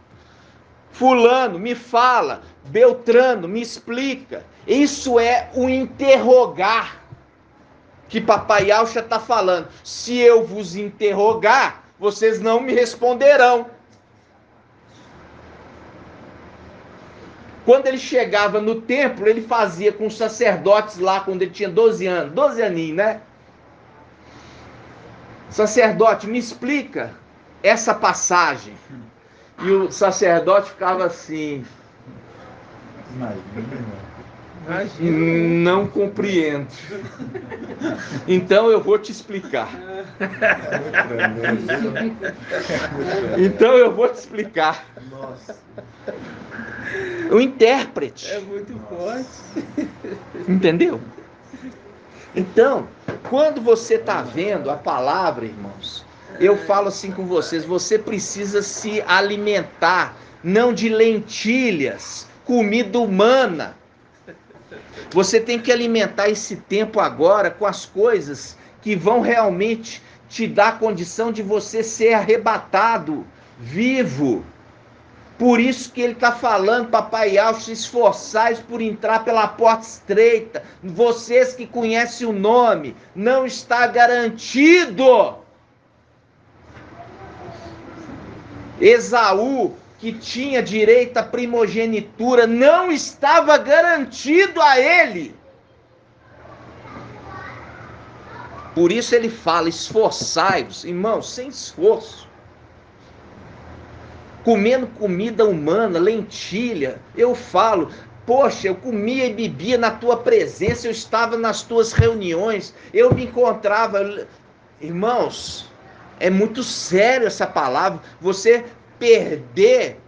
Fulano, me fala. Beltrano, me explica. Isso é o interrogar que papai Alcha está falando. Se eu vos interrogar, vocês não me responderão. Quando ele chegava no templo, ele fazia com os sacerdotes lá, quando ele tinha 12 anos, 12 aninhos, né? Sacerdote, me explica essa passagem. E o sacerdote ficava assim: não compreendo. Então eu vou te explicar. Então eu vou te explicar. O intérprete. É muito forte. Entendeu? Então, quando você está vendo a palavra, irmãos, eu falo assim com vocês: você precisa se alimentar, não de lentilhas, comida humana. Você tem que alimentar esse tempo agora com as coisas que vão realmente te dar condição de você ser arrebatado, vivo. Por isso que ele está falando, papai Alcha, esforçais por entrar pela porta estreita. Vocês que conhecem o nome, não está garantido. Esaú, que tinha direito à primogenitura, não estava garantido a ele. Por isso ele fala, esforçai-vos, irmãos, sem esforço. Comendo comida humana, lentilha. Eu falo, poxa, eu comia e bebia na tua presença, eu estava nas tuas reuniões, eu me encontrava. Irmãos, é muito sério essa palavra. Você perder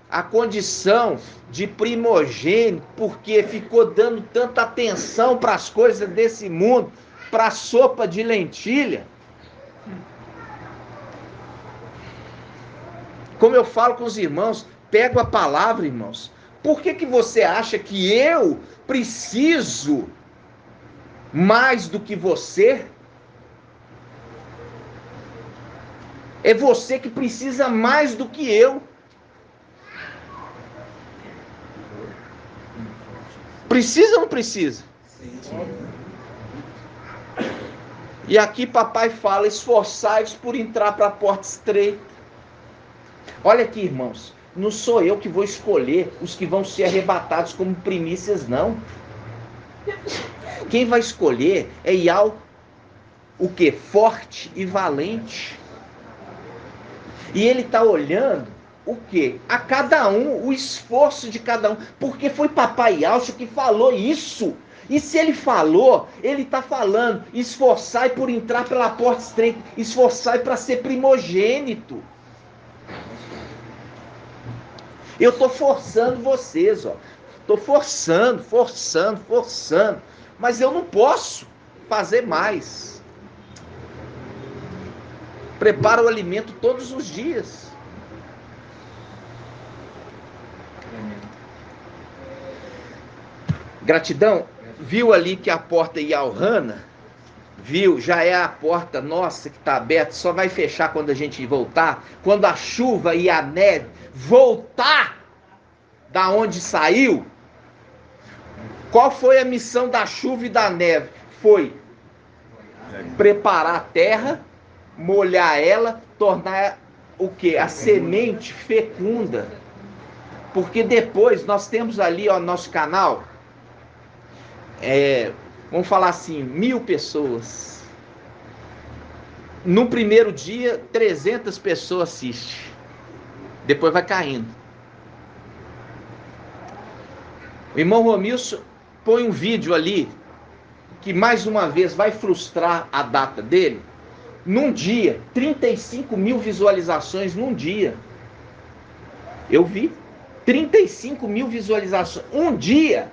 a condição de primogênito porque ficou dando tanta atenção para as coisas desse mundo, para a sopa de lentilha. Como eu falo com os irmãos, pego a palavra, irmãos. Por que você acha que eu preciso mais do que você? É você que precisa mais do que eu. Precisa ou não precisa? E aqui papai fala, esforçai-vos por entrar para a porta estreita. Olha aqui, irmãos, não sou eu que vou escolher os que vão ser arrebatados como primícias, não. Quem vai escolher é Iau, o quê? Forte e valente. E ele está olhando o quê? A cada um, o esforço de cada um. Porque foi papai Yaucho que falou isso. E se ele falou, ele está falando, esforçai por entrar pela porta estreita, esforçai para ser primogênito. Eu estou forçando vocês, ó. Estou forçando. Mas eu não posso fazer mais. Prepara o alimento todos os dias. Gratidão. Viu ali que a porta Yalhana, viu, já é a porta nossa que está aberta, só vai fechar quando a gente voltar, quando a chuva e a neve voltar da onde saiu. Qual foi a missão da chuva e da neve? Foi preparar a terra, molhar ela, tornar o quê? A semente fecunda. Porque depois nós temos ali, ó, nosso canal, vamos falar assim, 1000 pessoas. No primeiro dia, 300 pessoas assistem. Depois vai caindo. O irmão Romilson põe um vídeo ali, que mais uma vez vai frustrar a data dele. Num dia, 35 mil visualizações num dia. Eu vi. 35 mil visualizações. Um dia.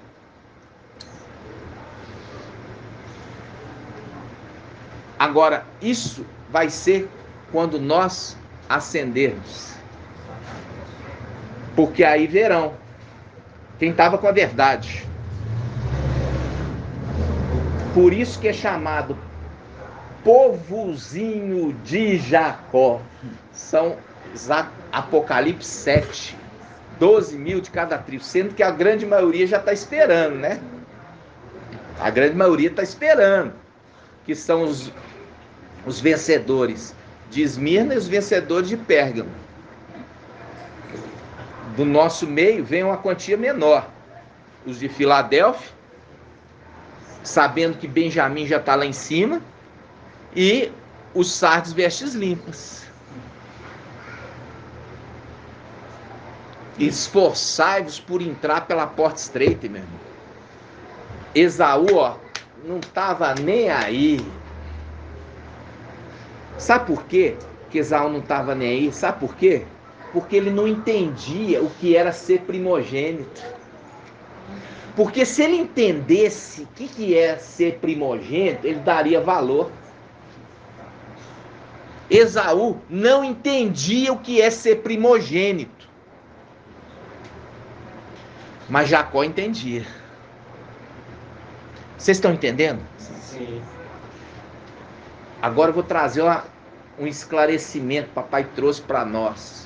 Agora, isso vai ser quando nós acendermos. Porque aí verão quem estava com a verdade. Por isso que é chamado povozinho de Jacó. São Apocalipse 7. 12 mil de cada tribo. Sendo que a grande maioria já está esperando, né? A grande maioria está esperando. Que são os vencedores de Esmirna e os vencedores de Pérgamo. Do nosso meio vem uma quantia menor. Os de Filadélfia, sabendo que Benjamim já está lá em cima, e os Sardes vestes limpas. Esforçai-vos por entrar pela porta estreita, meu irmão. Esaú, ó, não estava nem aí. Sabe por quê que Esaú não estava nem aí? Sabe por quê? Porque ele não entendia o que era ser primogênito. Porque se ele entendesse o que é ser primogênito, ele daria valor. Esaú não entendia o que é ser primogênito. Mas Jacó entendia. Vocês estão entendendo? Sim. Agora eu vou trazer um esclarecimento que papai trouxe para nós.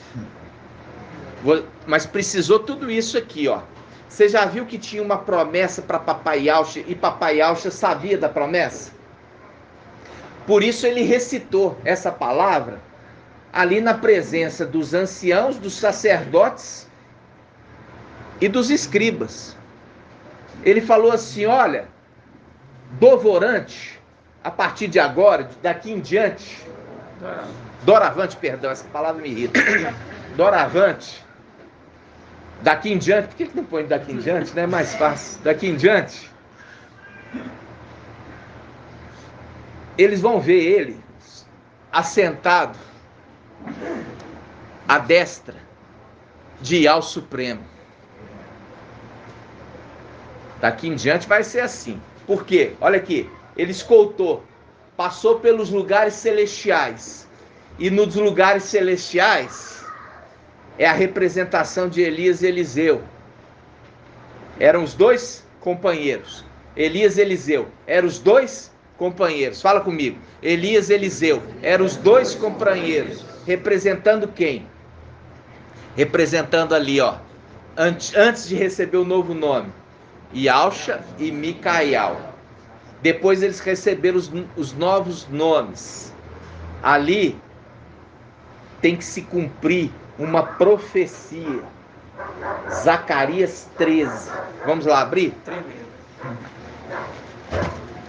Mas precisou tudo isso aqui, ó. Você já viu que tinha uma promessa para papai Yaucha e papai Yaucha sabia da promessa? Por isso ele recitou essa palavra ali na presença dos anciãos, dos sacerdotes e dos escribas. Ele falou assim, olha, Dovorante, a partir de agora, daqui em diante, doravante, perdão, essa palavra me irrita. Doravante, daqui em diante, por que não põe daqui em diante, né? É mais fácil. Daqui em diante, eles vão ver ele assentado à destra de Yahweh Supremo. Daqui em diante vai ser assim. Por quê? Olha aqui, ele escoltou, passou pelos lugares celestiais. E nos lugares celestiais é a representação de Elias e Eliseu. Eram os dois companheiros. Elias e Eliseu eram os dois companheiros. Fala comigo. Elias e Eliseu eram os dois companheiros. Representando quem? Representando ali, ó, antes de receber o novo nome, Yahusha e Micael. Depois eles receberam os novos nomes. Ali tem que se cumprir uma profecia. Zacarias 13. Vamos lá abrir?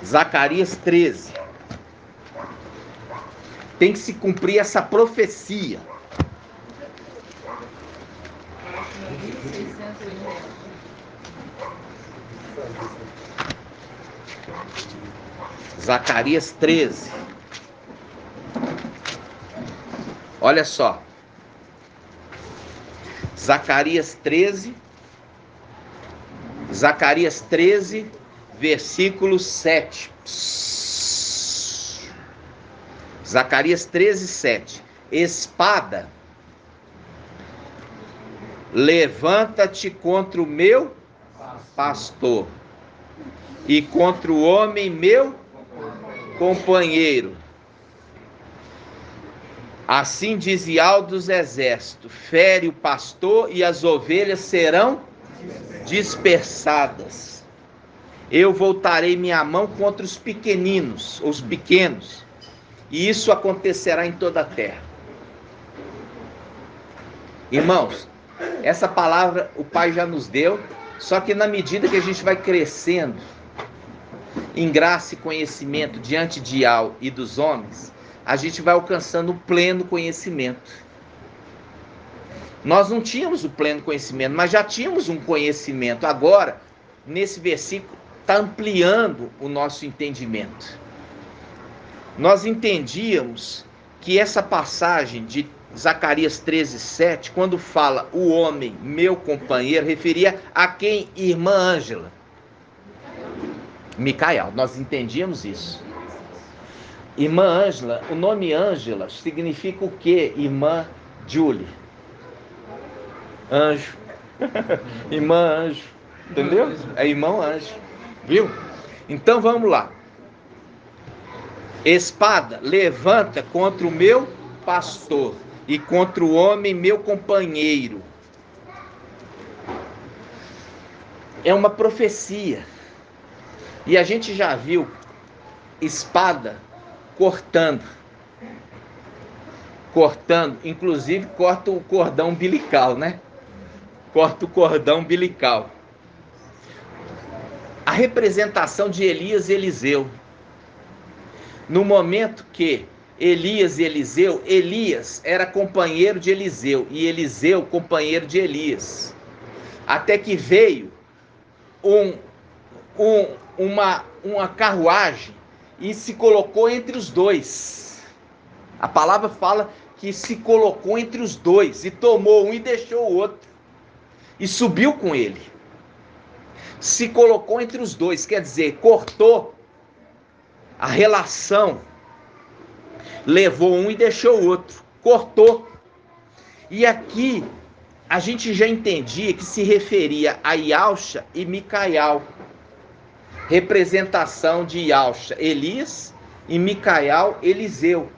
Zacarias 13. Tem que se cumprir essa profecia. Zacarias 13. Olha só. Zacarias 13, versículo 7. Zacarias 13, 7. Espada, levanta-te contra o meu pastor e contra o homem meu companheiro. Assim diz Yahweh dos exércitos: fere o pastor e as ovelhas serão dispersadas. Eu voltarei minha mão contra os pequeninos, os pequenos, e isso acontecerá em toda a terra. Irmãos, essa palavra o Pai já nos deu, só que na medida que a gente vai crescendo em graça e conhecimento diante de Yahweh e dos homens, a gente vai alcançando o pleno conhecimento. Nós não tínhamos o pleno conhecimento, mas já tínhamos um conhecimento. Agora, nesse versículo, está ampliando o nosso entendimento. Nós entendíamos que essa passagem de Zacarias 13, 7, quando fala o homem, meu companheiro, referia a quem? Irmã Ângela. Micael, nós entendíamos isso. Irmã Ângela, o nome Ângela significa o quê? Irmã Julie. Anjo. Irmã Anjo. Entendeu? É irmão Anjo. Viu? Então vamos lá. Espada, levanta contra o meu pastor e contra o homem meu companheiro. É uma profecia. E a gente já viu espada cortando, inclusive corta o cordão umbilical, né? Corta o cordão umbilical. A representação de Elias e Eliseu. No momento que Elias e Eliseu, Elias era companheiro de Eliseu e Eliseu companheiro de Elias. Até que veio uma carruagem e se colocou entre os dois. A palavra fala que se colocou entre os dois e tomou um e deixou o outro. E subiu com ele. Se colocou entre os dois, quer dizer, cortou a relação. Levou um e deixou o outro. Cortou. E aqui a gente já entendia que se referia a Yahusha e Micael. Representação de Yahusha, Elias, e Micael, Eliseu.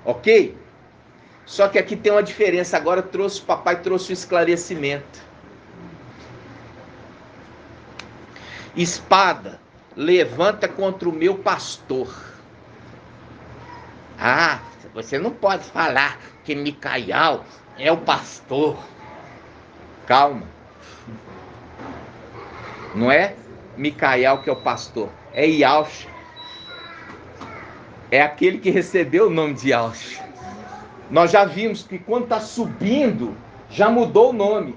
Ok? Só que aqui tem uma diferença. Agora o papai trouxe o esclarecimento. Espada, levanta contra o meu pastor. Ah, você não pode falar que Micael é o pastor. Calma. Não é Micael que é o pastor, é Yahusha. é aquele que recebeu o nome de Yahshua. Nós já vimos que quando está subindo, já mudou o nome.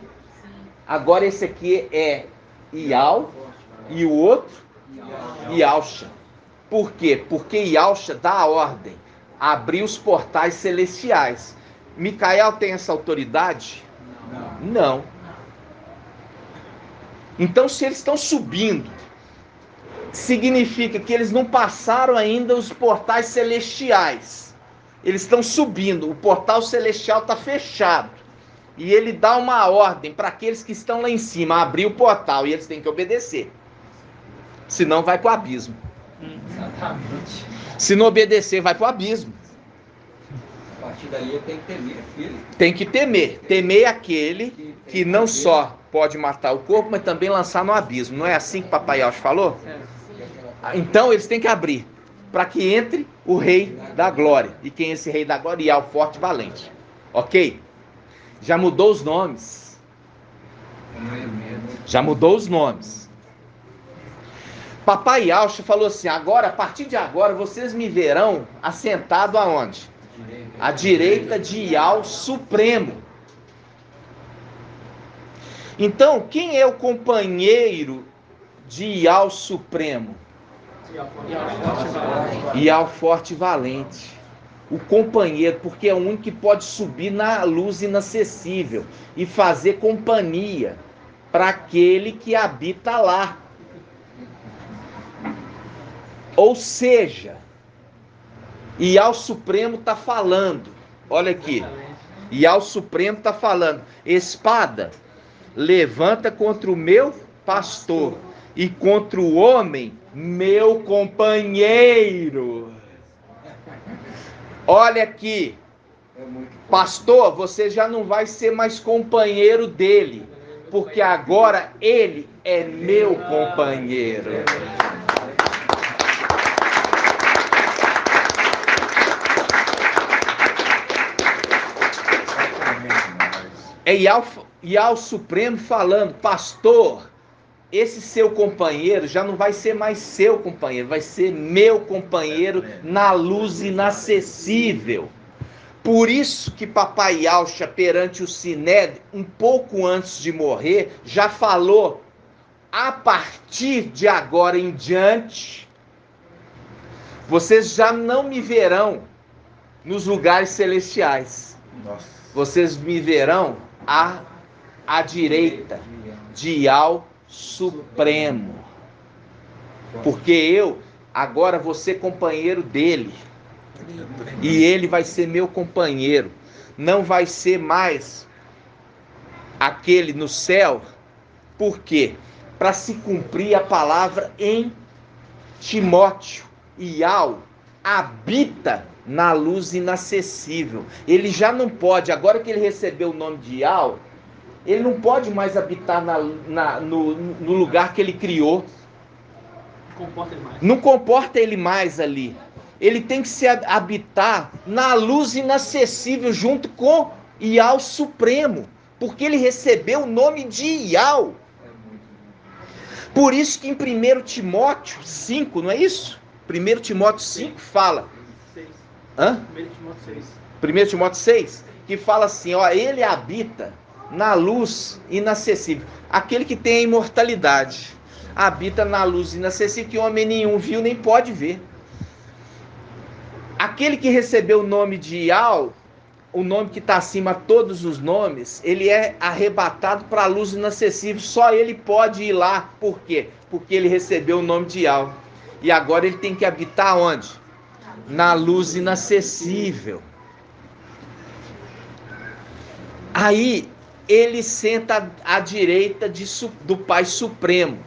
Agora esse aqui é Ial e o outro Yahshua. Por quê? Porque Yahshua dá a ordem, abrir os portais celestiais. Micael tem essa autoridade? Não. Então, se eles estão subindo, significa que eles não passaram ainda os portais celestiais. Eles estão subindo, o portal celestial está fechado. E ele dá uma ordem para aqueles que estão lá em cima, abrir o portal, e eles têm que obedecer. Senão vai para o abismo. Exatamente. Se não obedecer, vai para o abismo. A partir daí tem que temer, filho. Tem que temer. Temer aquele que não só pode matar o corpo, mas também lançar no abismo. Não é assim que Papai Yahshua falou? Então eles têm que abrir, para que entre o Rei da Glória. E quem é esse Rei da Glória? É o forte e valente. Ok? Já mudou os nomes. Já mudou os nomes. Papai Yahshua falou assim: agora, a partir de agora, vocês me verão assentado aonde? À direita de Yahweh Supremo. Então, quem é o companheiro de Yahweh Supremo? Yahweh forte e valente. O companheiro, porque é o único que pode subir na luz inacessível e fazer companhia para aquele que habita lá. Ou seja, Yahweh Supremo está falando, olha aqui, Yahweh Supremo está falando: espada, levanta contra o meu pastor e contra o homem, meu companheiro. Olha aqui, pastor, você já não vai ser mais companheiro dele, porque agora ele é meu companheiro. É Yahweh Supremo falando: pastor, esse seu companheiro já não vai ser mais seu companheiro, vai ser meu companheiro na luz inacessível. Por isso que Papai Yahshua, perante o Sinédrio, um pouco antes de morrer, já falou: a partir de agora em diante, vocês já não me verão nos lugares celestiais. Vocês me verão à direita de Yahweh Supremo. Porque eu agora vou ser companheiro dele. E ele vai ser meu companheiro. Não vai ser mais aquele no céu. Por quê? Para se cumprir a palavra em Timóteo. Yahweh habita na luz inacessível. Ele já não pode, agora que ele recebeu o nome de Yahweh, ele não pode mais habitar no lugar que ele criou. Não comporta ele mais ali. Ele tem que se habitar na luz inacessível junto com Yahweh Supremo, porque ele recebeu o nome de Yahweh. Por isso que em 1 Timóteo 5, não é isso? 1 Timóteo 5 fala. 1 Timóteo 6, que fala assim, ó, ele habita na luz inacessível. Aquele que tem a imortalidade habita na luz inacessível, que homem nenhum viu nem pode ver. Aquele que recebeu o nome de Yahweh, o nome que está acima de todos os nomes, ele é arrebatado para a luz inacessível. Só ele pode ir lá. Por quê? Porque ele recebeu o nome de Yahweh. E agora ele tem que habitar onde? Na luz inacessível. Aí ele senta à direita do Pai Supremo.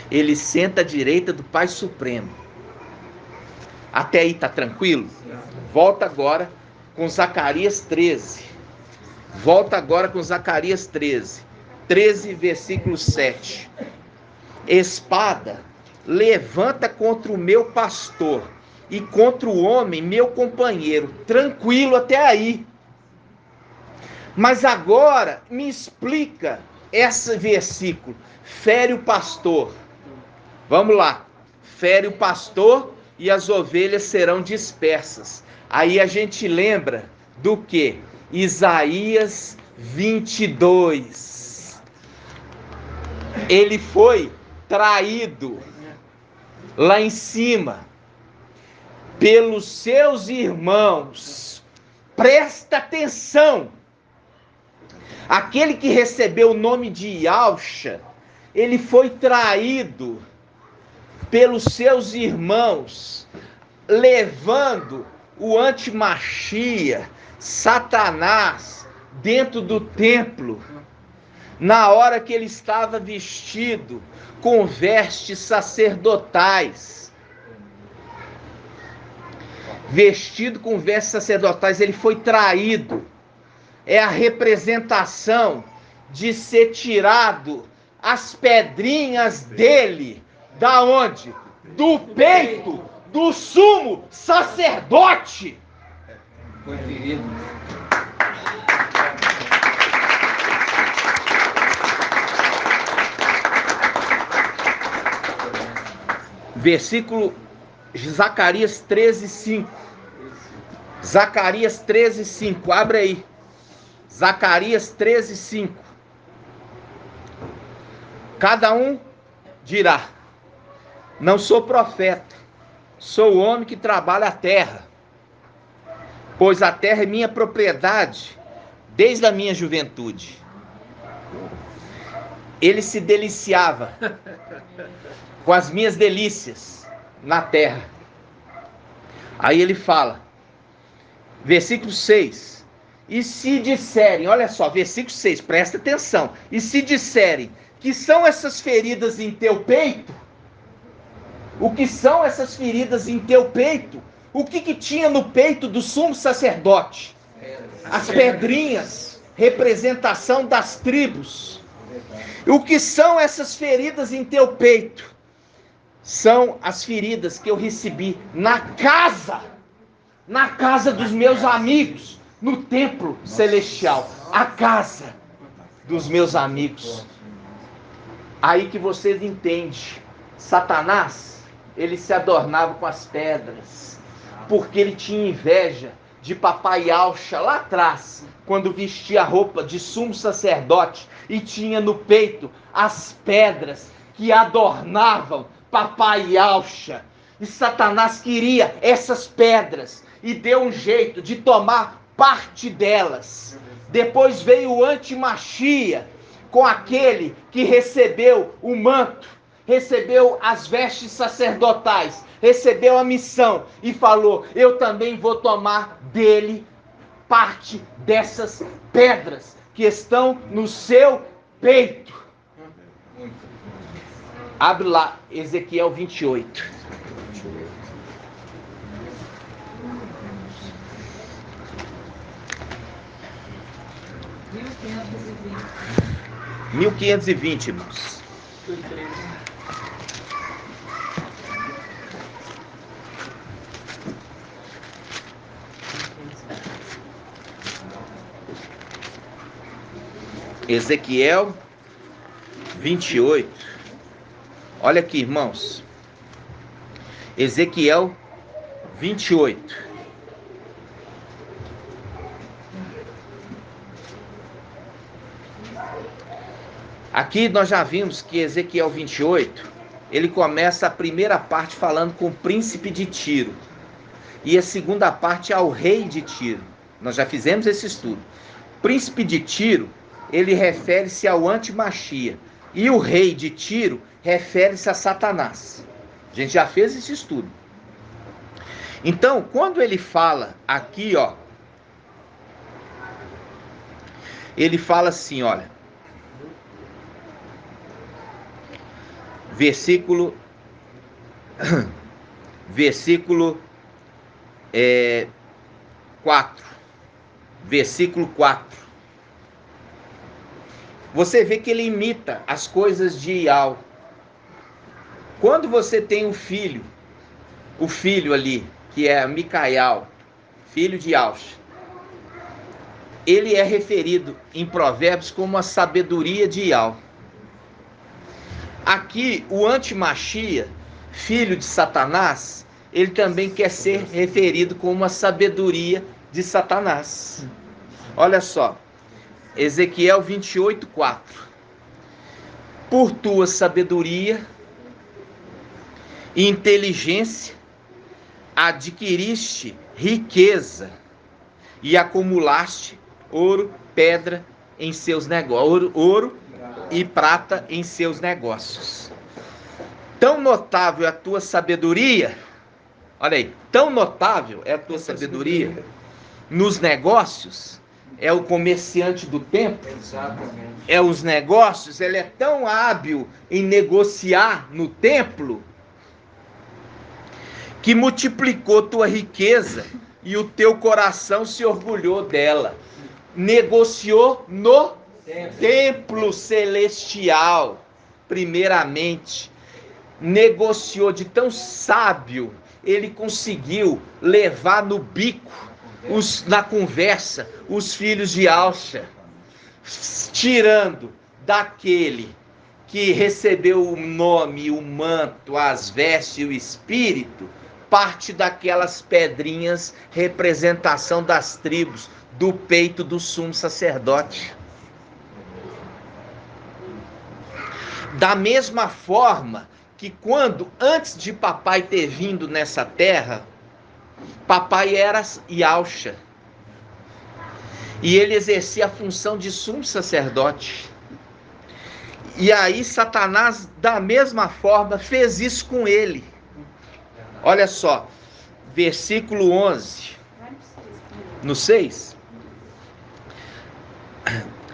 Ele senta à direita do Pai Supremo. Até aí tá tranquilo? Volta agora com Zacarias 13. Volta agora com Zacarias 13. 13, versículo 7. Espada, levanta contra o meu pastor e contra o homem, meu companheiro. Tranquilo até aí. Mas agora me explica esse versículo. Fere o pastor. Vamos lá. Fere o pastor e as ovelhas serão dispersas. Aí a gente lembra do que? Isaías 22. Ele foi traído lá em cima pelos seus irmãos. Presta atenção. Aquele que recebeu o nome de Yahusha, ele foi traído pelos seus irmãos, levando o antimachia, Satanás, dentro do templo, na hora que ele estava vestido com vestes sacerdotais. Vestido com vestes sacerdotais, ele foi traído. É a representação de ser tirado as pedrinhas dele. Da onde? Do peito do sumo sacerdote. Foi ferido. Versículo Zacarias 13:5. Zacarias 13:5. Abre aí. Zacarias 13:5. Cada um dirá: não sou profeta, sou homem que trabalha a terra, pois a terra é minha propriedade desde a minha juventude. Ele se deliciava com as minhas delícias na terra. Aí ele fala, versículo 6, e se disserem, olha só, versículo 6, presta atenção, e se disserem que são essas feridas em teu peito, o que são essas feridas em teu peito? O que tinha no peito do sumo sacerdote? As pedrinhas, representação das tribos. O que são essas feridas em teu peito? São as feridas que eu recebi na casa dos meus amigos, no templo celestial, a casa dos meus amigos. Aí que vocês entendem, Satanás, ele se adornava com as pedras, porque ele tinha inveja de papai Yahusha lá atrás, quando vestia a roupa de sumo sacerdote e tinha no peito as pedras que adornavam papai Yahusha. E Satanás queria essas pedras e deu um jeito de tomar parte delas. Depois veio o antimachia, com aquele que recebeu o manto, recebeu as vestes sacerdotais, recebeu a missão e falou: eu também vou tomar dele parte dessas pedras que estão no seu peito. Abre lá, Ezequiel 28. R$ 1520, irmãos. Ezequiel 28. Olha aqui, irmãos. Ezequiel 28. Aqui nós já vimos que Ezequiel 28, ele começa a primeira parte falando com o príncipe de Tiro. E a segunda parte ao rei de Tiro. Nós já fizemos esse estudo. Príncipe de Tiro, ele refere-se ao antimachia. E o rei de Tiro refere-se a Satanás. A gente já fez esse estudo. Então, quando ele fala aqui, ó, ele fala assim, olha, versículo 4. Versículo 4. Você vê que ele imita as coisas de Ial. Quando você tem o filho ali, que é Micael, filho de Yahusha, ele é referido em Provérbios como a sabedoria de Ial. Aqui, o antimachia, filho de Satanás, ele também quer ser referido como a sabedoria de Satanás. Olha só, Ezequiel 28:4. Por tua sabedoria e inteligência adquiriste riqueza e acumulaste ouro, pedra em seus negócios, ouro e prata em seus negócios. Tão notável é a tua sabedoria, olha aí, tão notável é a tua sabedoria nos negócios, é o comerciante do tempo, é os negócios, ele é tão hábil em negociar no templo, que multiplicou tua riqueza e o teu coração se orgulhou dela. Negociou no templo celestial, primeiramente. Negociou de tão sábio, ele conseguiu levar no bico, na conversa, os filhos de Alcha, tirando daquele que recebeu o nome, o manto, as vestes e o espírito, parte daquelas pedrinhas, representação das tribos, do peito do sumo sacerdote. Da mesma forma que quando, antes de papai ter vindo nessa terra, papai era Yalcha, e ele exercia a função de sumo sacerdote. E aí Satanás, da mesma forma, fez isso com ele. Olha só, versículo 11, no 6.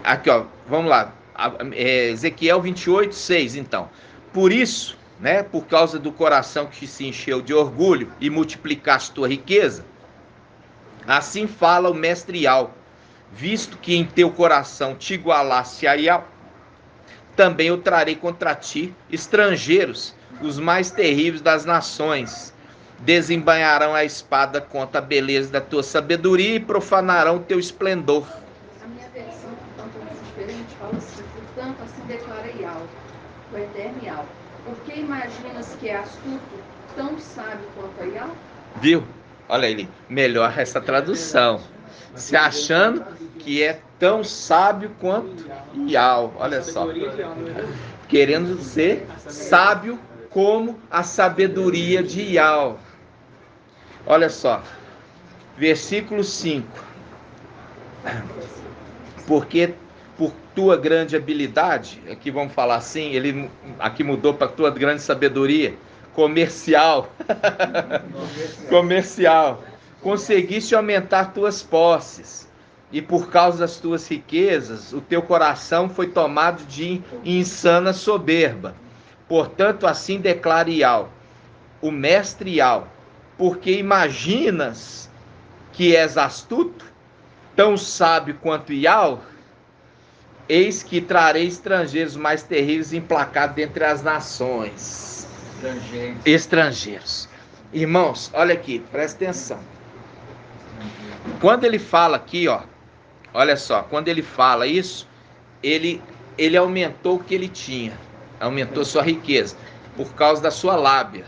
Aqui, ó, vamos lá. Ezequiel 28:6, então. Por isso, né, por causa do coração que se encheu de orgulho e multiplicaste tua riqueza, assim fala o mestre Ial, visto que em teu coração te igualaste a Ial, também eu trarei contra ti estrangeiros, os mais terríveis das nações, desembainharão a espada contra a beleza da tua sabedoria e profanarão o teu esplendor. A minha versão, portanto, diferente, fala assim: portanto, assim declara Ial, o eterno Ial. Porque imaginas que é astuto, tão sábio quanto a Ial? Viu? Olha ele, melhor essa tradução. Se achando que é tão sábio quanto Ial. Olha só. Querendo ser sábio como a sabedoria de Ial. Olha só. Versículo 5. Porque por tua grande habilidade, aqui vamos falar assim, ele aqui mudou para tua grande sabedoria, comercial. Comercial. Conseguiste aumentar tuas posses, e por causa das tuas riquezas, o teu coração foi tomado de insana soberba. Portanto, assim declara Ial, o mestre Ial, porque imaginas que és astuto, tão sábio quanto Ial, eis que trarei estrangeiros mais terríveis emplacados dentre as nações. Estrangeiros. Irmãos, olha aqui, presta atenção. Quando ele fala aqui, ó, olha só, quando ele fala isso, ele aumentou o que ele tinha, aumentou sua riqueza, por causa da sua lábia,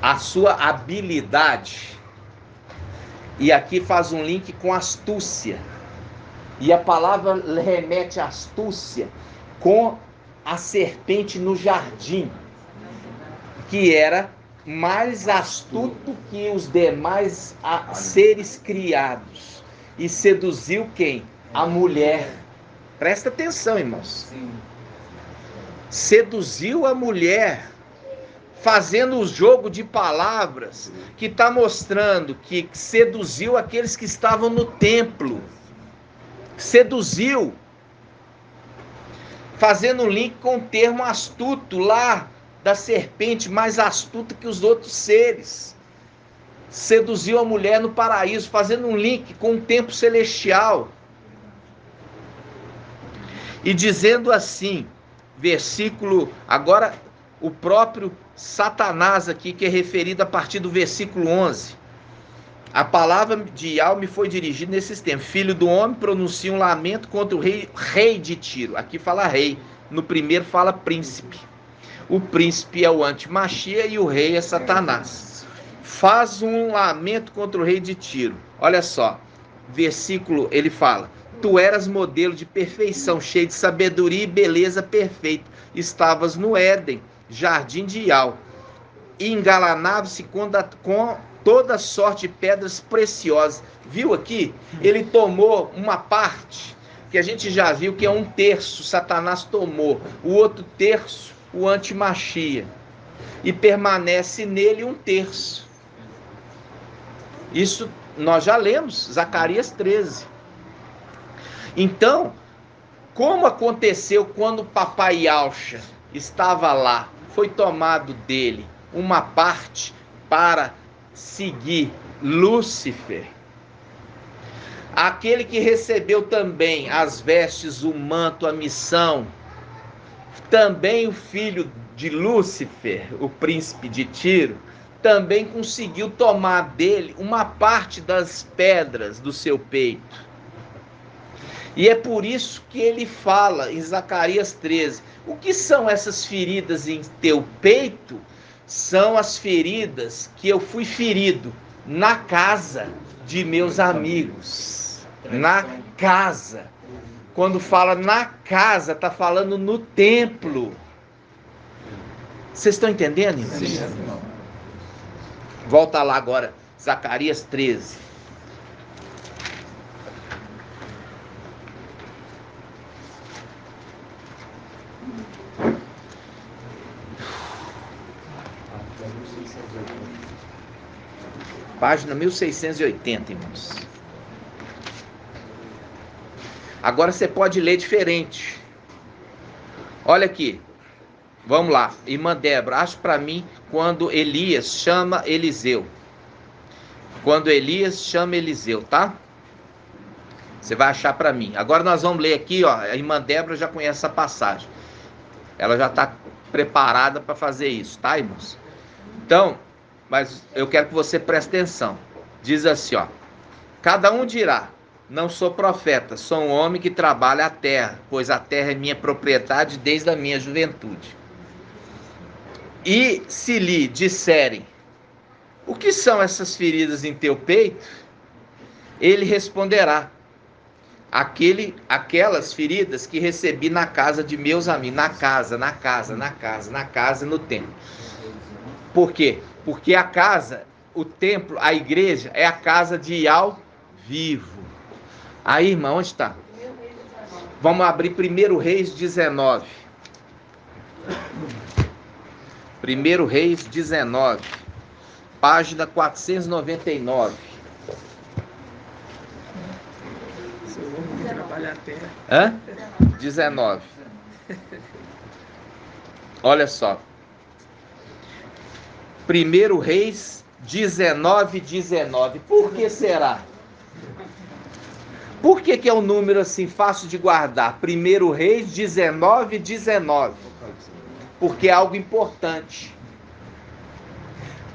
a sua habilidade. E aqui faz um link com astúcia. E a palavra remete à astúcia com a serpente no jardim, que era mais astuto que os demais seres criados. E seduziu quem? A mulher. Presta atenção, irmãos. Seduziu a mulher, fazendo o jogo de palavras, que está mostrando que seduziu aqueles que estavam no templo. Seduziu, fazendo um link com o termo astuto lá da serpente, mais astuta que os outros seres. Seduziu a mulher no paraíso, fazendo um link com o tempo celestial. E dizendo assim, versículo, agora o próprio Satanás aqui, que é referido a partir do versículo 11. A palavra de Ial me foi dirigida nesses tempos. Filho do homem, pronuncia um lamento contra o rei de Tiro. Aqui fala rei, no primeiro fala príncipe. O príncipe é o antimachia e o rei é Satanás. Faz um lamento contra o rei de Tiro. Olha só, versículo, ele fala: tu eras modelo de perfeição, cheio de sabedoria e beleza perfeita. Estavas no Éden, jardim de Ial. E engalanava-se com toda sorte de pedras preciosas. Viu aqui? Ele tomou uma parte, que a gente já viu que é 1/3, Satanás tomou. O outro terço, o antimachia. E permanece nele 1/3. Isso nós já lemos, Zacarias 13. Então, como aconteceu quando o papai Yalcha estava lá, foi tomado dele uma parte para seguir Lúcifer, aquele que recebeu também as vestes, o manto, a missão, também o filho de Lúcifer, o príncipe de Tiro, também conseguiu tomar dele uma parte das pedras do seu peito. E é por isso que ele fala em Zacarias 13, o que são essas feridas em teu peito? São as feridas que eu fui ferido na casa de meus amigos. Na casa. Quando fala na casa, está falando no templo. Vocês estão entendendo, irmãos? Sim. Volta lá agora, Zacarias 13. Página 1680, irmãos. Agora você pode ler diferente. Olha aqui. Vamos lá. Irmã Débora, acha para mim quando Elias chama Eliseu. Quando Elias chama Eliseu, tá? Você vai achar para mim. Agora nós vamos ler aqui, ó. A irmã Débora já conhece essa passagem. Ela já está preparada para fazer isso, tá, irmãos? Então, mas eu quero que você preste atenção. Diz assim, ó: cada um dirá: não sou profeta, sou um homem que trabalha a terra, pois a terra é minha propriedade desde a minha juventude. E se lhe disserem: o que são essas feridas em teu peito? Ele responderá: aquelas feridas que recebi na casa de meus amigos. Na casa, no templo. Por quê? Porque a casa, o templo, a igreja é a casa de Ial vivo. Aí, irmã, onde está? Vamos abrir 1 Reis 19. 1 Reis 19, página 499. Seu homem que trabalha a terra. Hã? 19. Olha só. 1 Reis 19, 19. Por que será? Por que é um número assim fácil de guardar? 1 Reis 19, 19. Porque é algo importante.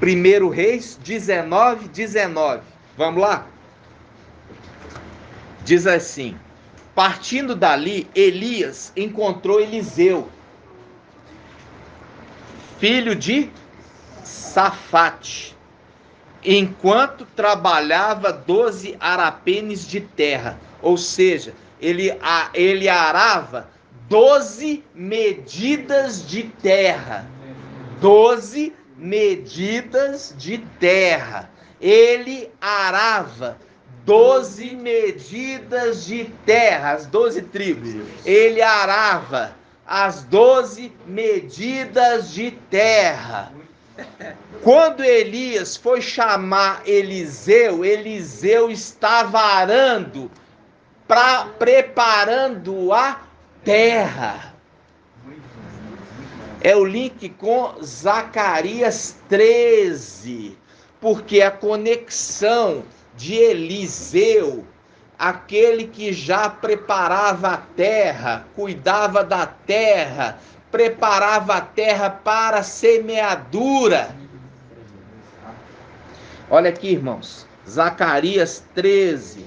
1 Reis 19, 19. Vamos lá? Diz assim: partindo dali, Elias encontrou Eliseu, filho de Safate, enquanto trabalhava 12 arapenes de terra. Ou seja, ele arava 12 medidas de terra. 12 medidas de terra. Ele arava 12 medidas de terra, as 12 tribos. Ele arava as 12 medidas de terra. Quando Elias foi chamar Eliseu, Eliseu estava arando, preparando a terra. É o link com Zacarias 13, porque a conexão de Eliseu, aquele que já preparava a terra, cuidava da terra, preparava a terra para a semeadura. Olha aqui, irmãos, Zacarias 13,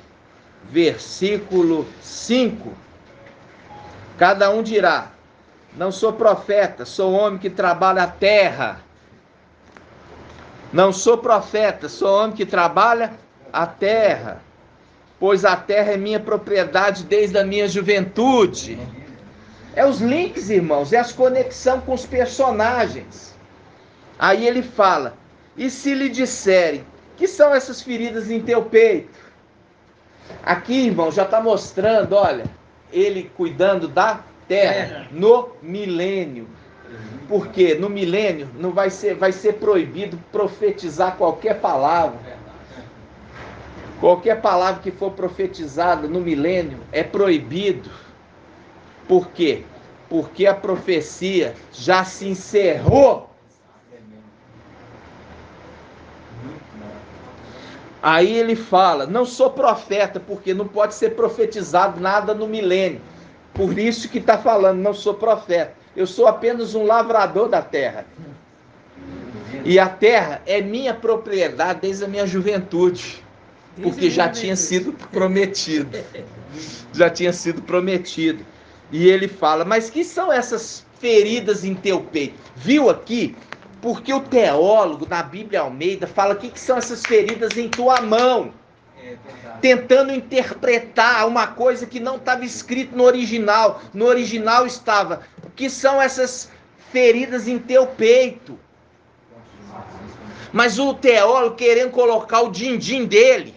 versículo 5. Cada um dirá: Não sou profeta, sou homem que trabalha a terra. Não sou profeta, sou homem que trabalha a terra. Pois a terra é minha propriedade desde a minha juventude. É os links, irmãos, é as conexões com os personagens. Aí ele fala, e se lhe disserem, que são essas feridas em teu peito? Aqui, irmão, já está mostrando, olha, ele cuidando da terra no milênio. Porque no milênio não vai ser proibido profetizar qualquer palavra. Qualquer palavra que for profetizada no milênio é proibido. Por quê? Porque a profecia já se encerrou. Aí ele fala, não sou profeta, porque não pode ser profetizado nada no milênio. Por isso que está falando, não sou profeta. Eu sou apenas um lavrador da terra. E a terra é minha propriedade desde a minha juventude. Porque já tinha sido prometido. Já tinha sido prometido. E ele fala, mas que são essas feridas em teu peito? Viu aqui? Porque o teólogo na Bíblia Almeida fala que são essas feridas em tua mão. Tentando interpretar uma coisa que não estava escrito no original. No original estava, o que são essas feridas em teu peito? Mas o teólogo querendo colocar o din-din dele.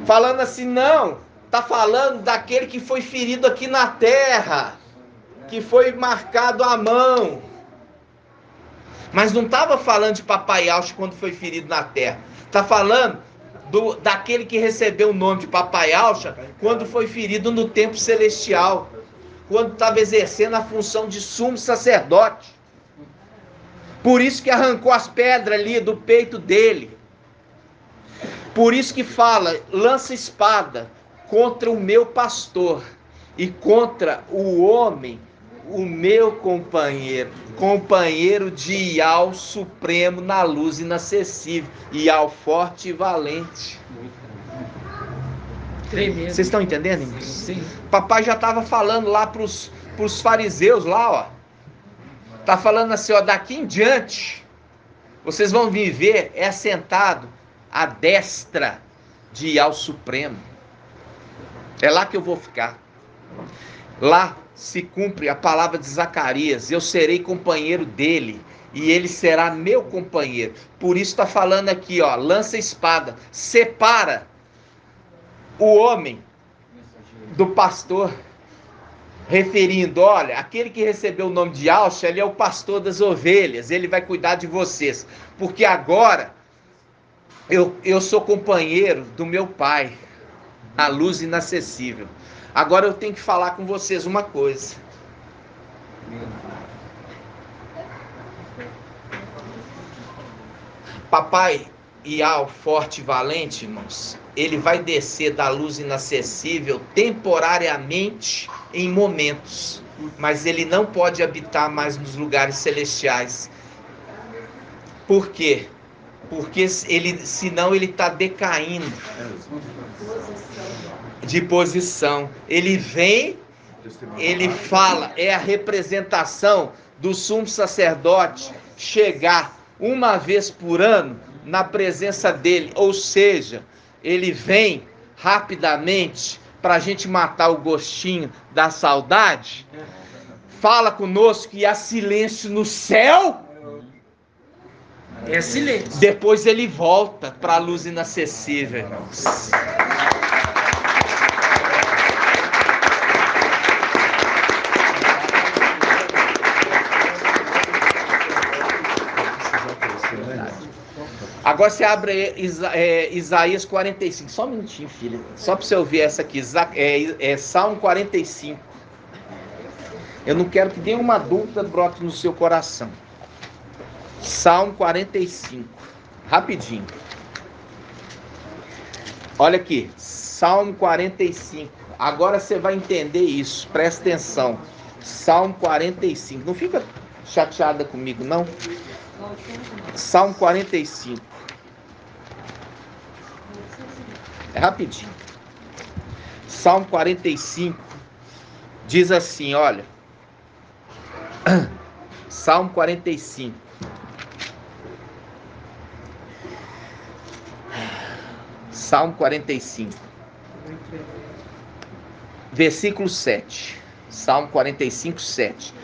Falando assim, não, está falando daquele que foi ferido aqui na terra. Que foi marcado à mão. Mas não estava falando de Papai Ausch quando foi ferido na terra. Está falando daquele que recebeu o nome de Papai Ausch quando foi ferido no templo celestial. Quando estava exercendo a função de sumo sacerdote. Por isso que arrancou as pedras ali do peito dele. Por isso que fala, lança espada contra o meu pastor e contra o homem, o meu companheiro, companheiro de Ial supremo na luz inacessível, Ial forte e valente. Tremendo. Vocês estão entendendo, irmãos? Sim. Papai já estava falando lá para os fariseus lá, ó. Tá falando assim, ó, daqui em diante, vocês vão viver assentado à destra de Ial supremo. É lá que eu vou ficar. Lá se cumpre a palavra de Zacarias, eu serei companheiro dele, e ele será meu companheiro. Por isso está falando aqui, ó, lança a espada, separa o homem do pastor, referindo, olha, aquele que recebeu o nome de Ausch, ele é o pastor das ovelhas, ele vai cuidar de vocês, porque agora eu sou companheiro do meu pai, a luz inacessível. Agora eu tenho que falar com vocês uma coisa. Papai Ial, forte e valente, irmãos, ele vai descer da luz inacessível temporariamente em momentos, mas ele não pode habitar mais nos lugares celestiais. Por quê? Porque senão ele está decaindo de posição. Ele vem, ele fala, é a representação do sumo sacerdote chegar uma vez por ano na presença dele, ou seja, ele vem rapidamente para a gente matar o gostinho da saudade. Fala conosco e há silêncio no céu. É silêncio. Depois ele volta para a luz inacessível, irmãos. Agora você abre Isaías 45. Só um minutinho, filha. Só para você ouvir essa aqui. Salmo 45. Eu não quero que nenhuma dúvida brote no seu coração. Salmo 45. Rapidinho. Olha aqui. Salmo 45. Agora você vai entender isso. Presta atenção. Salmo 45. Não fica chateada comigo, não? Salmo 45. É rapidinho. Salmo 45 diz assim, olha. Salmo 45. Salmo 45. Versículo 7. Salmo 45, 7.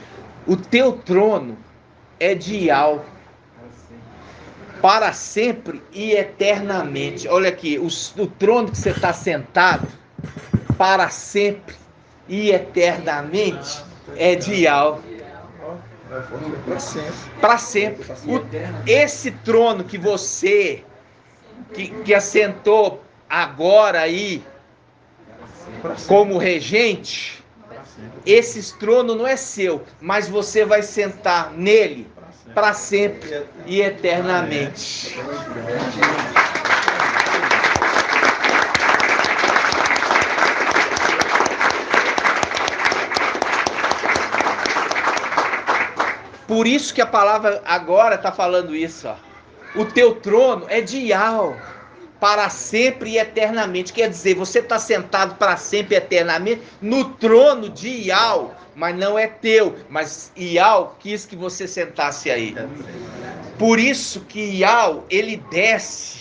O teu trono é de Yahvé, para sempre e eternamente. Olha aqui, o trono que você está sentado, para sempre e eternamente, é de Yahvé. Para sempre. Para sempre. Esse trono que você, que assentou agora aí, como regente, esse trono não é seu, mas você vai sentar nele para sempre e eternamente. Por isso que a palavra agora está falando isso, ó. O teu trono é de Yahvé, para sempre e eternamente. Quer dizer, você está sentado para sempre e eternamente no trono de Yahvé, mas não é teu, mas Yahvé quis que você sentasse aí. Por isso que Yahvé, ele desce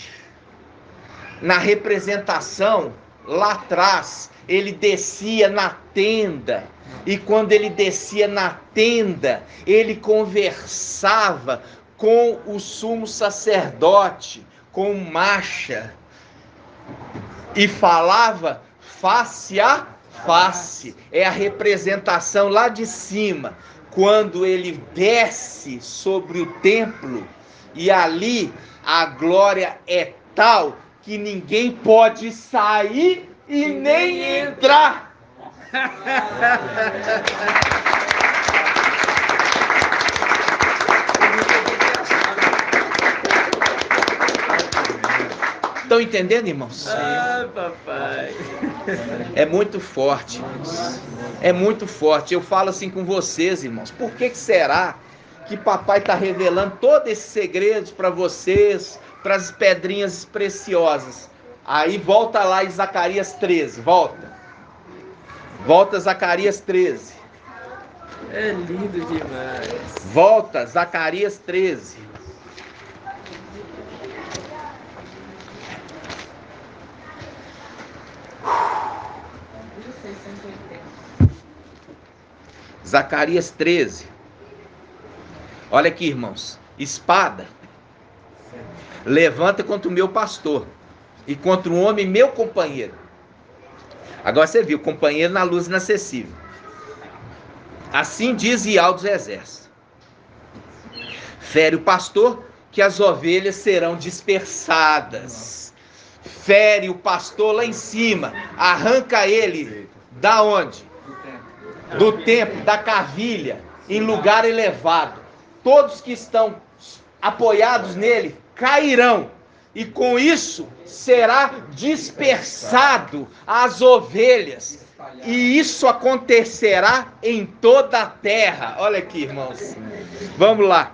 na representação lá atrás, ele descia na tenda, e quando ele descia na tenda, ele conversava com o sumo sacerdote, com Macha, e falava face a face. É a representação lá de cima, quando ele desce sobre o templo, e ali a glória é tal que ninguém pode sair e nem entrar. Estão entendendo, irmãos? Ah, papai. É muito forte, irmãos. É muito forte. Eu falo assim com vocês, irmãos. Por que será que papai está revelando todos esses segredos para vocês, para as pedrinhas preciosas? Aí volta lá em Zacarias 13. Volta Zacarias 13. É lindo demais. Volta Zacarias 13. Zacarias 13. Olha aqui, irmãos. Espada levanta contra o meu pastor e contra um homem meu companheiro. Agora você viu, companheiro na luz inacessível. Assim diz Yahvé dos exércitos: fere o pastor, que as ovelhas serão dispersadas. Fere o pastor lá em cima, arranca ele da onde? Do templo, da cavilha, em lugar elevado. Todos que estão apoiados nele cairão, e com isso será dispersado as ovelhas, e isso acontecerá em toda a terra. Olha aqui, irmãos, vamos lá.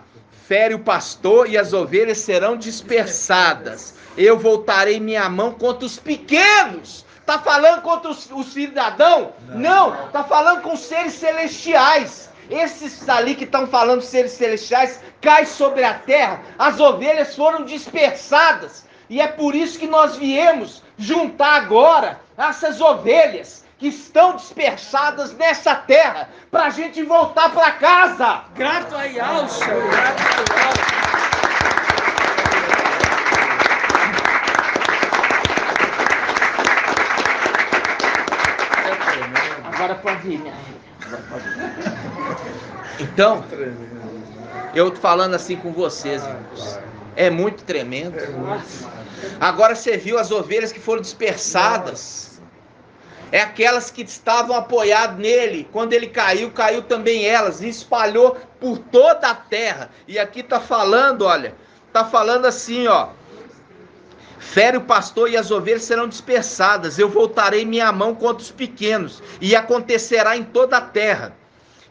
Fere o pastor e as ovelhas serão dispersadas. Eu voltarei minha mão contra os pequenos. Está falando contra os cidadãos? Não, está falando com os seres celestiais. Esses ali que estão falando seres celestiais caem sobre a terra. As ovelhas foram dispersadas. E é por isso que nós viemos juntar agora essas ovelhas que estão dispersadas nessa terra, para a gente voltar para casa. Grato a Yahvé, Senhor. Grato a Yahvé. Agora pode ir, minha filha. Então, eu tô falando assim com vocês, irmãos. É muito tremendo. Agora você viu as ovelhas que foram dispersadas. É aquelas que estavam apoiadas nele. Quando ele caiu, caiu também elas. E espalhou por toda a terra. E aqui está falando, olha. Está falando assim, ó. Fere o pastor e as ovelhas serão dispersadas. Eu voltarei minha mão contra os pequenos. E acontecerá em toda a terra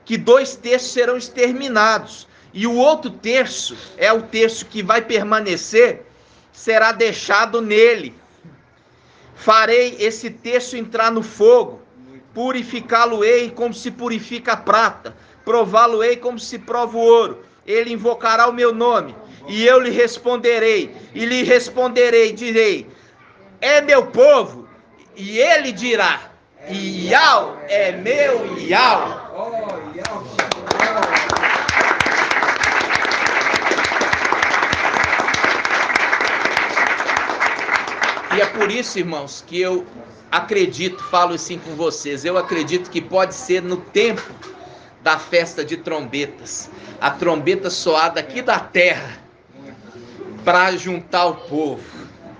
que 2 terços serão exterminados. E o outro terço, é o terço que vai permanecer, será deixado nele. Farei esse terço entrar no fogo, purificá-lo-ei como se purifica a prata. prová-lo-ei como se prova o ouro. Ele invocará o meu nome, e eu lhe responderei, direi, é meu povo, e ele dirá, Iau é meu Iau. Oh, Iau. E é por isso, irmãos, que eu acredito, falo assim com vocês, eu acredito que pode ser no tempo da festa de trombetas, a trombeta soada aqui da terra, para juntar o povo.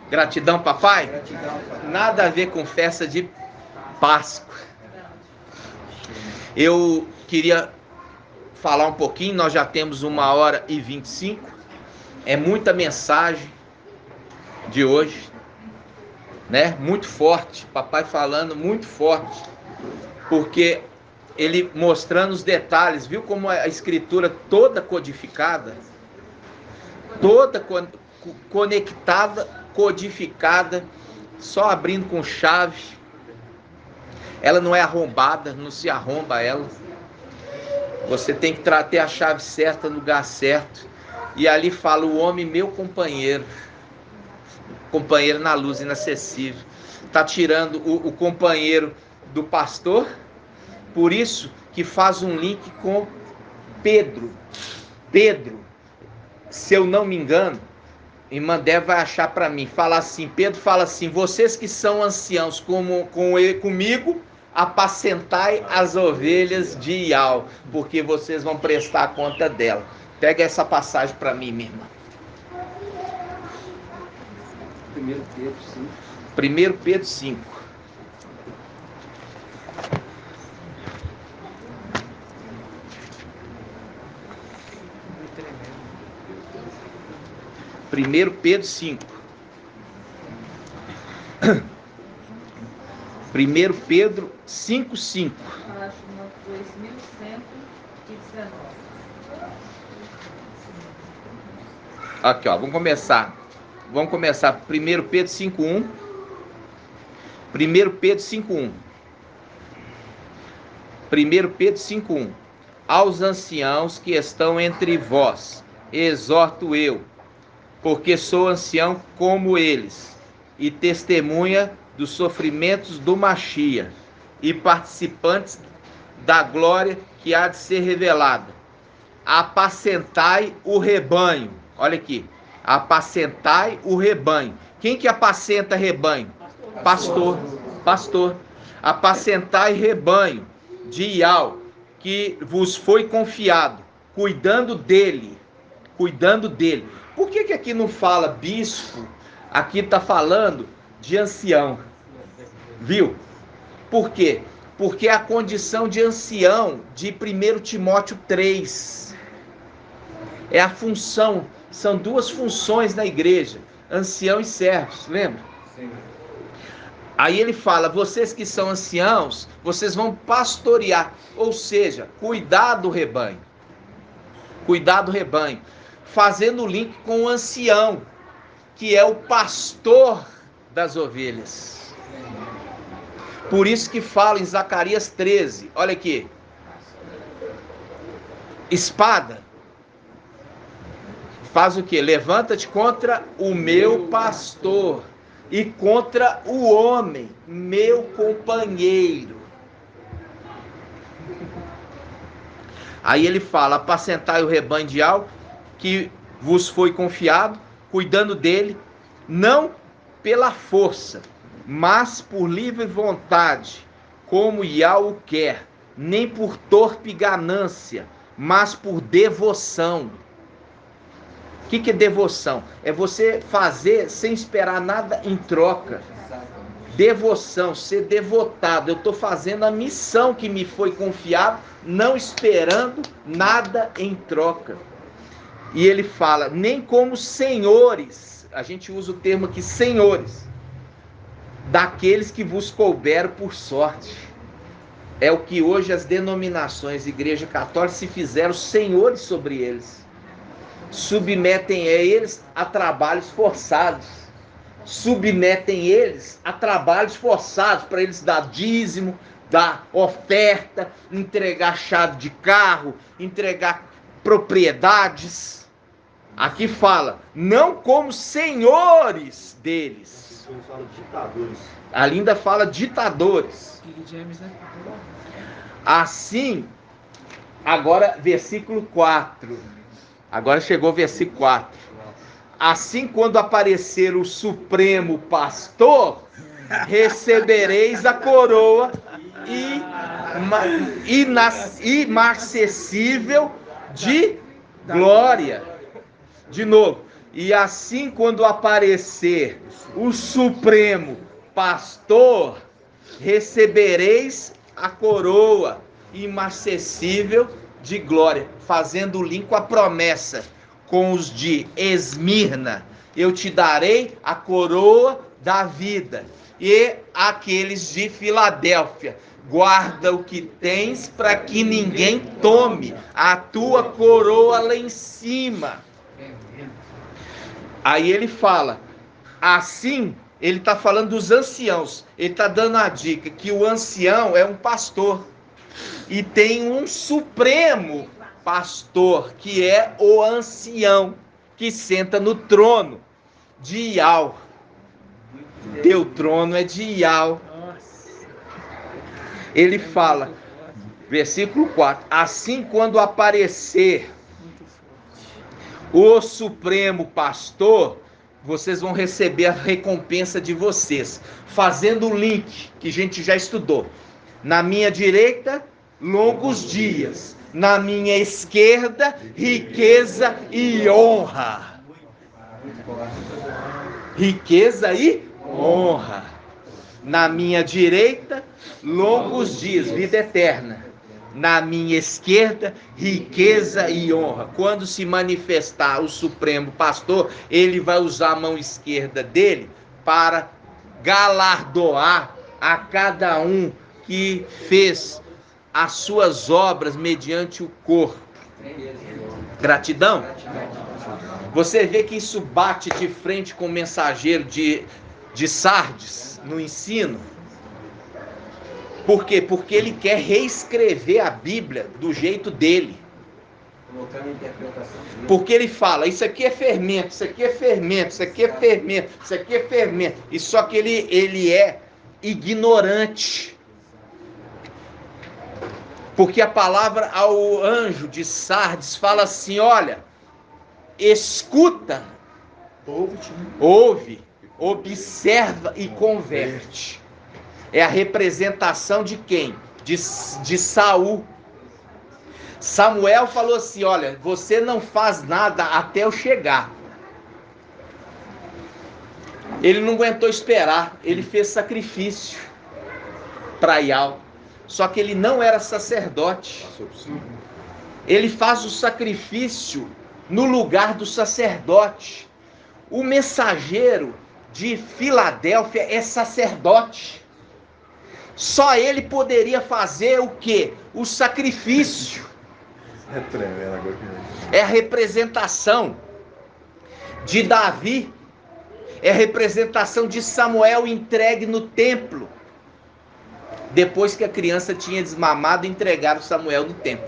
Gratidão, papai? Gratidão, Pai. Nada a ver com festa de Páscoa. Eu queria falar um pouquinho, nós já temos 1h25, é muita mensagem de hoje, né? Muito forte, papai falando muito forte, porque ele mostrando os detalhes, viu como a escritura toda codificada, toda conectada, codificada, só abrindo com chave. Ela não é arrombada, não se arromba ela. Você tem que ter a chave certa no lugar certo. E ali fala o homem meu companheiro, companheiro na luz inacessível. Está tirando o companheiro do pastor, por isso que faz um link com Pedro. Pedro, se eu não me engano, irmã Débora vai achar para mim, fala assim, Pedro fala assim, vocês que são anciãos comigo, apacentai as ovelhas de Iau, porque vocês vão prestar conta dela. Pega essa passagem para mim, minha irmã. 1 Pedro 5. 1 Pedro 5. Primeiro Pedro 5. 1 Pedro 5:5. Página 2119. Aqui, ó, vamos começar. 1 Pedro 5:1. 1 Pedro 5:1. 1 Pedro 5:1. Aos anciãos que estão entre vós, exorto eu, porque sou ancião como eles, e testemunha dos sofrimentos do Machia, e participantes da glória que há de ser revelada. Apacentai o rebanho. Olha aqui. Apacentai o rebanho. Quem que apacenta rebanho? Pastor. Apacentai rebanho de Iau, que vos foi confiado, cuidando dele. Por que aqui não fala bispo? Aqui está falando de ancião. Viu? Por quê? Porque a condição de ancião de 1 Timóteo 3 é a função, são duas funções na igreja, ancião e servos, lembra? Sim. Aí ele fala, vocês que são anciãos, vocês vão pastorear, ou seja, cuidar do rebanho, fazendo o link com o ancião, que é o pastor das ovelhas. Por isso que fala em Zacarias 13, olha aqui, espada, faz o que? Levanta-te contra o meu pastor e contra o homem, meu companheiro. Aí ele fala, apacentai o rebanho de Iau, que vos foi confiado, cuidando dele, não pela força, mas por livre vontade, como Iau o quer, nem por torpe ganância, mas por devoção. O que é devoção? É você fazer sem esperar nada em troca. Devoção, ser devotado. Eu estou fazendo a missão que me foi confiada, não esperando nada em troca. E ele fala, nem como senhores, a gente usa o termo aqui, senhores, daqueles que vos couberam por sorte. É o que hoje as denominações, Igreja Católica, se fizeram senhores sobre eles. Submetem eles a trabalhos forçados. Submetem eles a trabalhos forçados para eles dar dízimo, dar oferta, entregar chave de carro, entregar propriedades. Aqui fala, não como senhores deles. Ali ainda fala ditadores. Assim, agora versículo 4. Agora chegou o versículo 4. Assim, quando aparecer o Supremo Pastor, recebereis a coroa inacessível de glória. De novo. E assim, quando aparecer o Supremo Pastor, recebereis a coroa inacessível de glória, fazendo o link com a promessa com os de Esmirna: eu te darei a coroa da vida. E aqueles de Filadélfia: guarda o que tens para que ninguém tome a tua coroa lá em cima. Aí ele fala, assim, ele está falando dos anciãos, ele está dando a dica que o ancião é um pastor, e tem um supremo pastor, que é o ancião, que senta no trono de Ial. Teu trono é de Ial. Ele fala, versículo 4, assim, quando aparecer o Supremo Pastor, vocês vão receber a recompensa de vocês, fazendo o link que a gente já estudou. Na minha direita, longos dias. Na minha esquerda, riqueza e honra. Riqueza e honra. Na minha direita, longos dias, vida eterna. Na minha esquerda, riqueza e honra. Quando se manifestar o Supremo Pastor, ele vai usar a mão esquerda dele para galardoar a cada um que fez as suas obras mediante o corpo. Gratidão? Você vê que isso bate de frente com o mensageiro de Sardes no ensino. Por quê? Porque ele quer reescrever a Bíblia do jeito dele. Porque ele fala, isso aqui é fermento, isso aqui é fermento, isso aqui é fermento, isso aqui é fermento. E só que ele é ignorante. Porque a palavra ao anjo de Sardes fala assim, olha, escuta, ouve, observa e converte. É a representação de quem? De Saul. Samuel falou assim, olha, você não faz nada até eu chegar. Ele não aguentou esperar, ele fez sacrifício para Ial. Só que ele não era sacerdote. Ele faz o sacrifício no lugar do sacerdote. O mensageiro de Filadélfia é sacerdote. Só ele poderia fazer o quê? O sacrifício. É a representação de Davi. É a representação de Samuel entregue no templo. Depois que a criança tinha desmamado, entregaram Samuel no templo.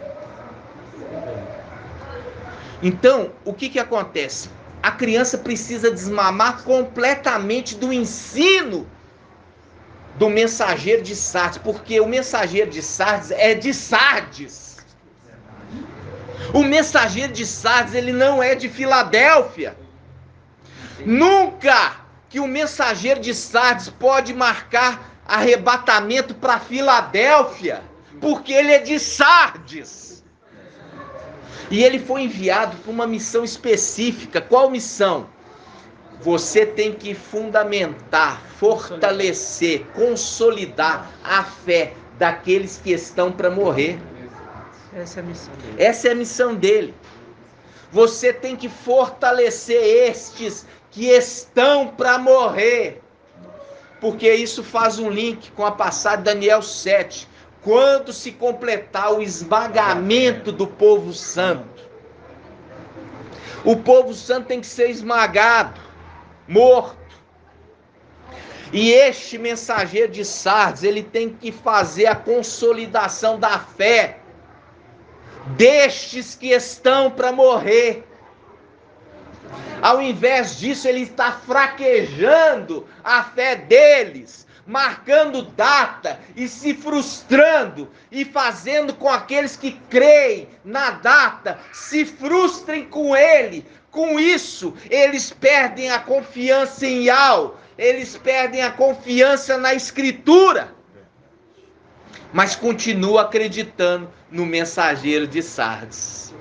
Então, o que acontece? A criança precisa desmamar completamente do ensino do mensageiro de Sardes, porque o mensageiro de Sardes é de Sardes. O mensageiro de Sardes, ele não é de Filadélfia. Nunca que o mensageiro de Sardes pode marcar arrebatamento para Filadélfia, porque ele é de Sardes. E ele foi enviado para uma missão específica. Qual missão? Você tem que fundamentar, fortalecer, consolidar a fé daqueles que estão para morrer. Essa é a missão dele. Essa é a missão dele. Você tem que fortalecer estes que estão para morrer. Porque isso faz um link com a passagem de Daniel 7. Quando se completar o esmagamento do povo santo. O povo santo tem que ser esmagado, morto. E este mensageiro de Sardes, ele tem que fazer a consolidação da fé destes que estão para morrer. Ao invés disso, ele está fraquejando a fé deles, marcando data e se frustrando e fazendo com aqueles que creem na data se frustrem com ele. Com isso, eles perdem a confiança em Yahweh, eles perdem a confiança na Escritura, mas continuam acreditando no mensageiro de Sardes.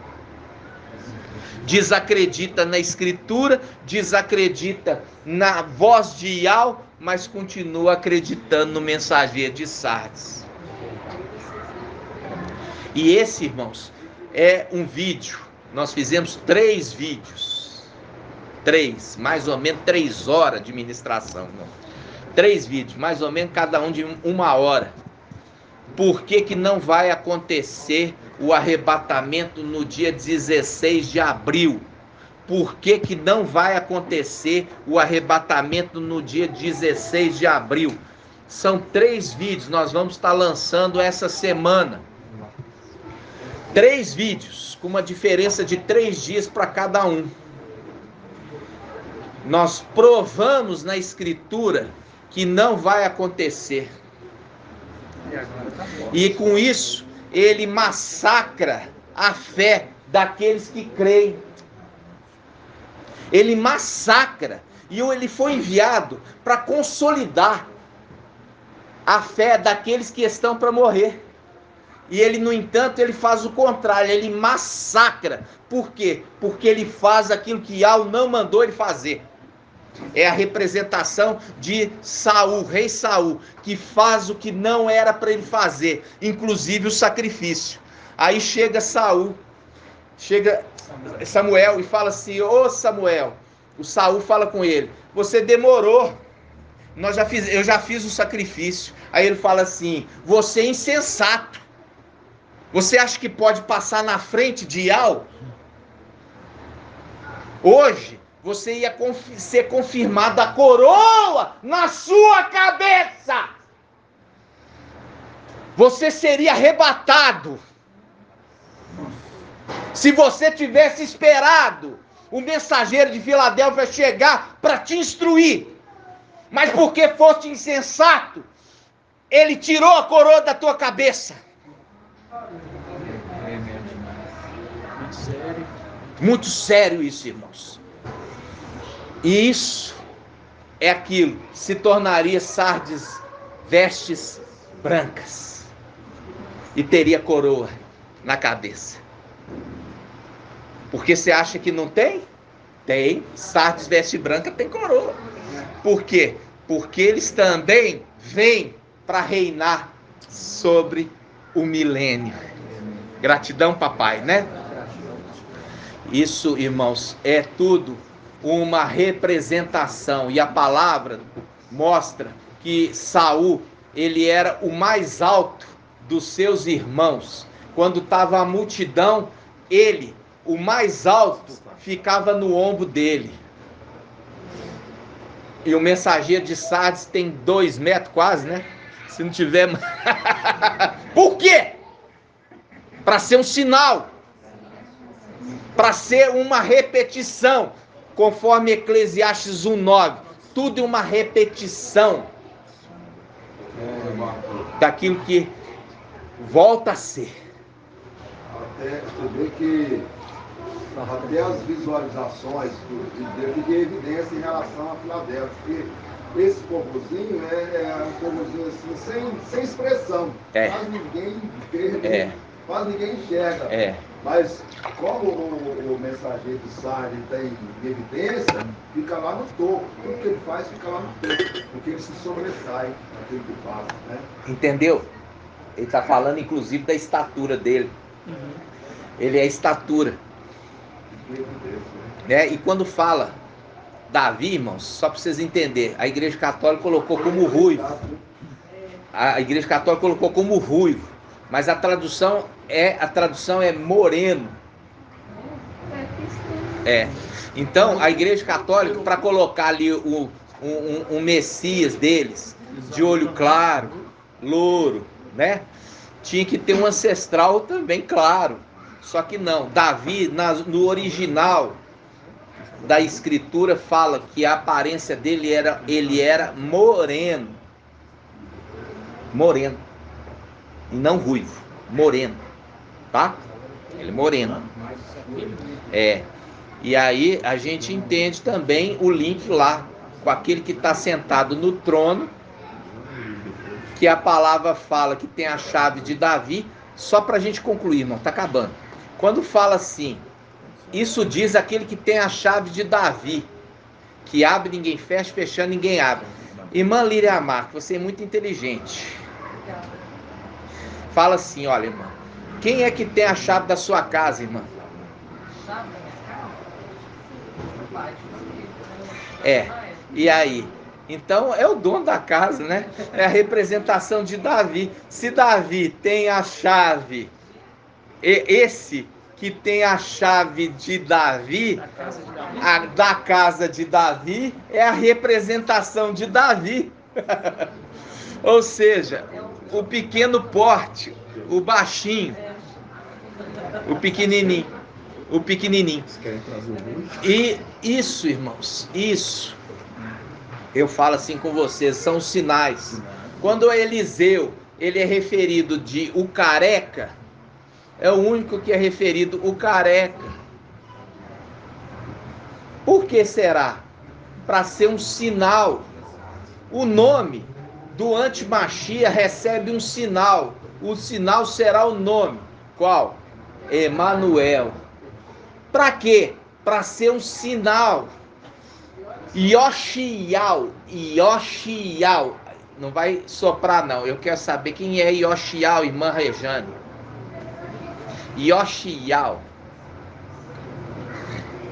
Desacredita na Escritura, desacredita na voz de Yahweh, mas continua acreditando no mensageiro de Sardes. E esse, irmãos, é um vídeo. Nós fizemos 3 vídeos. 3, mais ou menos 3 horas de ministração. 3 vídeos, mais ou menos cada um de 1 hora. Por que não vai acontecer o arrebatamento no dia 16 de abril? Por que não vai acontecer o arrebatamento no dia 16 de abril? São 3 vídeos, nós vamos estar lançando essa semana. 3 vídeos, com uma diferença de 3 dias para cada um. Nós provamos na Escritura que não vai acontecer. E com isso, ele massacra a fé daqueles que creem. Ele massacra. E ele foi enviado para consolidar a fé daqueles que estão para morrer. E ele, no entanto, ele faz o contrário, ele massacra. Por quê? Porque ele faz aquilo que Yahweh não mandou ele fazer. É a representação de Saul, rei Saul, que faz o que não era para ele fazer, inclusive o sacrifício. Aí chega Samuel e fala assim: ô Samuel, o Saul fala com ele, você demorou, eu já fiz o sacrifício. Aí ele fala assim: você é insensato, você acha que pode passar na frente de Yahweh? Hoje você ia ser confirmada a coroa na sua cabeça. Você seria arrebatado. Se você tivesse esperado o mensageiro de Filadélfia chegar para te instruir, mas porque foste insensato, ele tirou a coroa da tua cabeça. Muito sério. Muito sério isso, irmãos. E isso é aquilo que se tornaria Sardes vestes brancas e teria coroa na cabeça. Porque você acha que não tem? Tem. Sardes veste branca tem coroa. Por quê? Porque eles também vêm para reinar sobre o milênio. Gratidão, papai, né? Isso, irmãos, é tudo uma representação. E a palavra mostra que Saul, ele era o mais alto dos seus irmãos. Quando estava a multidão, ele, o mais alto, ficava no ombro dele. E o mensageiro de Sardes tem 2 metros quase, né? Se não tiver... Por quê? Para ser um sinal. Para ser uma repetição. Conforme Eclesiastes 1:9. Tudo é uma repetição daquilo que volta a ser. Até você vê que até as visualizações de Deus fica evidência em relação a Filadélfia, porque esse povozinho é um povozinho assim, sem expressão. Quase ninguém vê, quase ninguém enxerga. Mas como o mensageiro de Sardes tem evidência, fica lá no topo. Tudo que ele faz fica lá no topo, porque ele se sobressai naquilo que faz, né? Entendeu? Ele está falando inclusive da estatura dele. Ele é a estatura. E quando fala Davi, irmãos, só para vocês entenderem, a Igreja Católica colocou como ruivo. A Igreja Católica colocou como ruivo, mas a tradução é moreno. Então, a Igreja Católica, para colocar ali um Messias deles, de olho claro, louro, né? Tinha que ter um ancestral também claro. Só que não, Davi, no original da escritura, fala que a aparência dele ele era moreno. Moreno. E não ruivo, moreno. Tá? Ele é moreno. E aí a gente entende também o link lá com aquele que está sentado no trono, que a palavra fala que tem a chave de Davi. Só para a gente concluir, irmão, tá acabando. Quando fala assim, isso diz aquele que tem a chave de Davi, que abre, ninguém fecha, fechando, ninguém abre. Irmã Líria Marques, você é muito inteligente. Fala assim, olha, irmã, quem é que tem a chave da sua casa, irmã? E aí? Então é o dono da casa, né? É a representação de Davi. Se Davi tem a chave, esse que tem a chave de Davi, da casa de Davi, é a representação de Davi. Ou seja, o pequeno porte, o baixinho, o pequenininho. E isso, irmãos, isso, eu falo assim com vocês, são sinais. Quando o Eliseu, ele é referido de o careca, é o único que é referido o careca. Por que será? Para ser um sinal. O nome do antimachia recebe um sinal. O sinal será o nome. Qual? Emanuel. Para quê? Para ser um sinal. Yoshial. Não vai soprar não. Eu quero saber quem é Yoshial, irmã Rejane. Yoshial.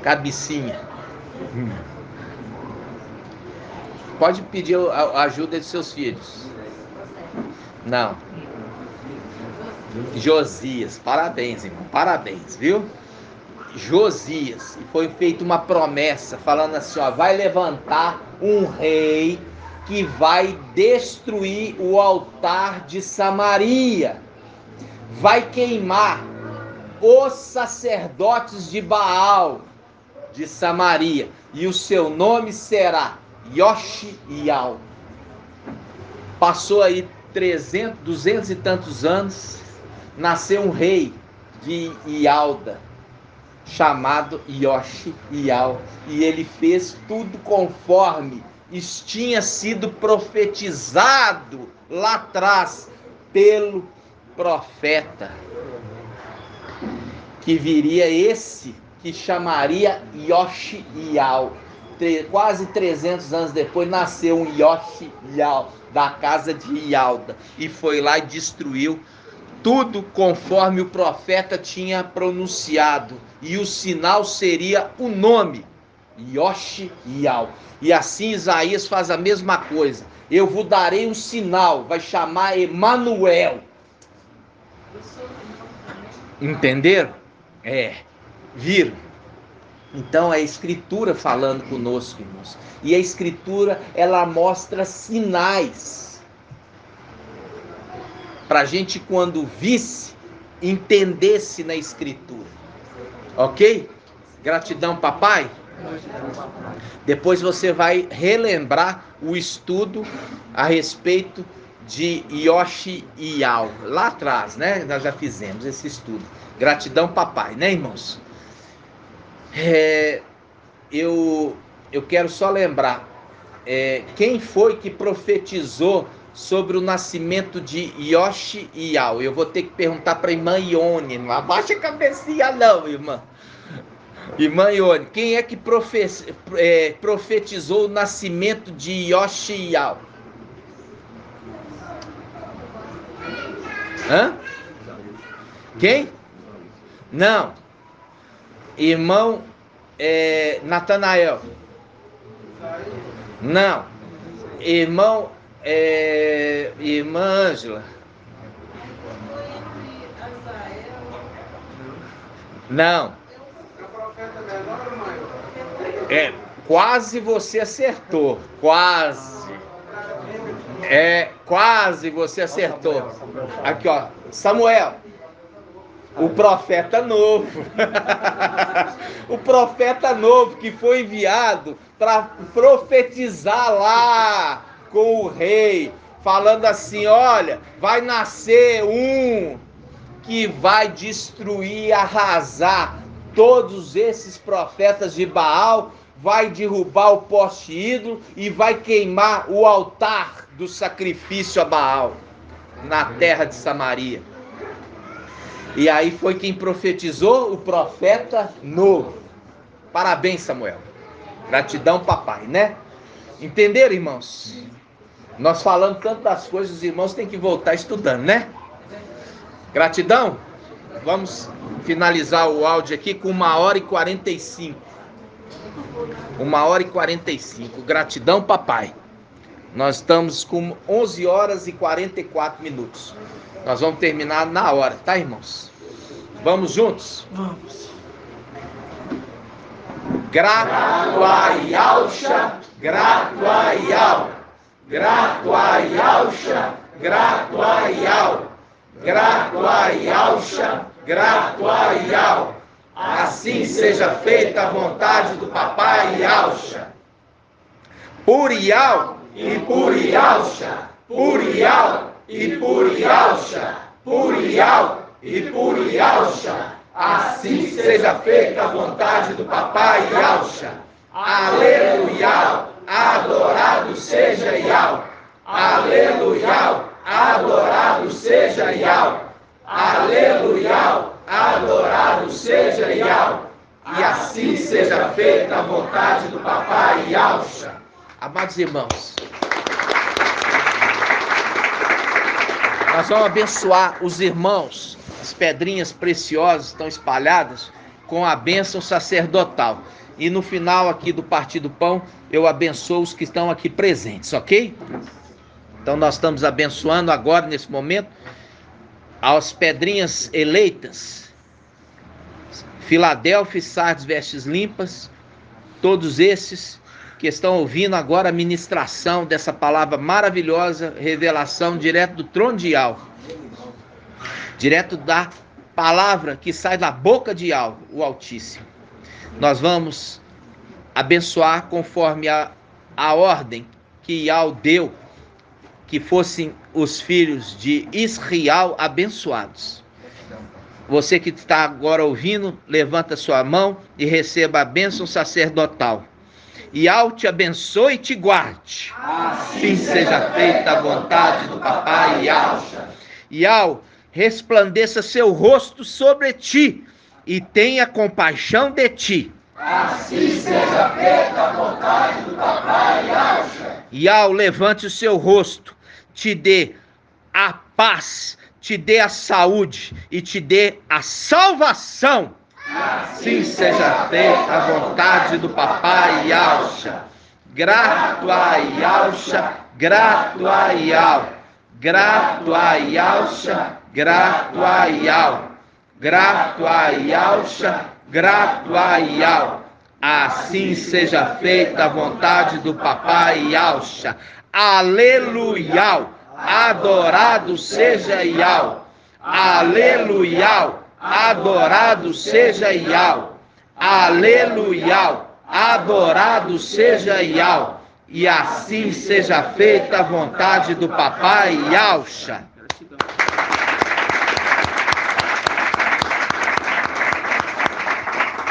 Cabecinha. Pode pedir a ajuda de seus filhos. Não. Josias. Parabéns, irmão. Parabéns, viu? Josias. E foi feita uma promessa falando assim, ó, vai levantar um rei que vai destruir o altar de Samaria. Vai queimar os sacerdotes de Baal de Samaria. E o seu nome será Yoshial. Passou aí 200 e tantos anos, nasceu um rei de Ialda, chamado Yoshial, e ele fez tudo conforme tinha sido profetizado lá atrás pelo profeta, que viria esse que chamaria Yoshial. Quase 300 anos depois nasceu um Yoshial da casa de Ialda, e foi lá e destruiu tudo conforme o profeta tinha pronunciado, e o sinal seria o nome, Yoshial. E assim Isaías faz a mesma coisa. Eu vos darei um sinal, vai chamar Emanuel. Entenderam? Viram? Então é a Escritura falando conosco, irmãos. E a Escritura, ela mostra sinais para a gente, quando visse, entendesse na Escritura. Ok? Gratidão, papai. Depois você vai relembrar o estudo a respeito de Yoshial. Lá atrás, né? Nós já fizemos esse estudo. Gratidão, papai, né, irmãos? Eu quero só lembrar, quem foi que profetizou sobre o nascimento de Yoshial? Eu vou ter que perguntar para a irmã Ione. Não abaixa a cabecinha não, irmã. Irmã Ione, quem é que profetizou o nascimento de Yoshial? Hã? Quem? Não. Irmão Natanael. Não. Irmã Ângela. Não. Quase você acertou. Quase. Quase você acertou. Aqui, ó. Samuel. O profeta novo. O profeta novo que foi enviado para profetizar lá com o rei, falando assim: olha, vai nascer um que vai destruir, arrasar todos esses profetas de Baal, vai derrubar o poste ídolo e vai queimar o altar do sacrifício a Baal na terra de Samaria. E aí foi quem profetizou, o profeta novo. Parabéns, Samuel. Gratidão, papai, né? Entenderam, irmãos? Nós falamos tanto das coisas, os irmãos têm que voltar estudando, né? Gratidão? Vamos finalizar o áudio aqui com 1h45. 1h45. Gratidão, papai. Nós estamos com 11h44. Nós vamos terminar na hora, tá, irmãos? Vamos juntos? Vamos. Grato a Yahusha, grato a Yahweh. Grato a Yahusha, grato a Yahweh. Grato a Yahusha, grato a Yahweh. Assim seja feita a vontade do papai Yahusha. Por Yahweh e por Yahusha. Por Yahweh e por Yahusha. Por Yahweh e por Yahusha. Assim seja feita a vontade do papai Yahusha. Aleluia. Adorado seja Yahweh. Aleluia. Adorado seja Yahweh. Aleluia. Adorado seja Yahweh. E assim seja feita a vontade do papai Yahusha. Amados irmãos, nós vamos abençoar os irmãos. As pedrinhas preciosas estão espalhadas com a bênção sacerdotal. E no final aqui do Partir do Pão, eu abençoo os que estão aqui presentes, ok? Então nós estamos abençoando agora, nesse momento, as pedrinhas eleitas. Filadélfia, Sardes, Vestes Limpas, todos esses que estão ouvindo agora a ministração dessa palavra maravilhosa, revelação direto do trono de Yahweh, direto da palavra que sai da boca de Yahweh, o Altíssimo. Nós vamos abençoar conforme a ordem que Yahweh deu, que fossem os filhos de Israel abençoados. Você que está agora ouvindo, levanta sua mão e receba a bênção sacerdotal. Yahweh te abençoe e te guarde. Assim seja feita a vontade do papai Yahusha. Yahweh resplandeça seu rosto sobre ti e tenha compaixão de ti. Assim seja feita a vontade do papai Yahusha. Yahweh levante o seu rosto, te dê a paz, te dê a saúde e te dê a salvação. Assim seja feita a vontade do papai Yahusha. Grato a Yahusha, grato a Yahweh. Grato a Yahusha, grato a Yahweh. Grato a Yahusha, grato a Yahweh. Assim seja feita a vontade do papai Yahusha. Aleluia. Adorado seja Yahweh. Aleluia. Adorado seja Yahweh. Aleluia. Adorado seja Yahweh. E assim seja feita a vontade do papai Yahusha.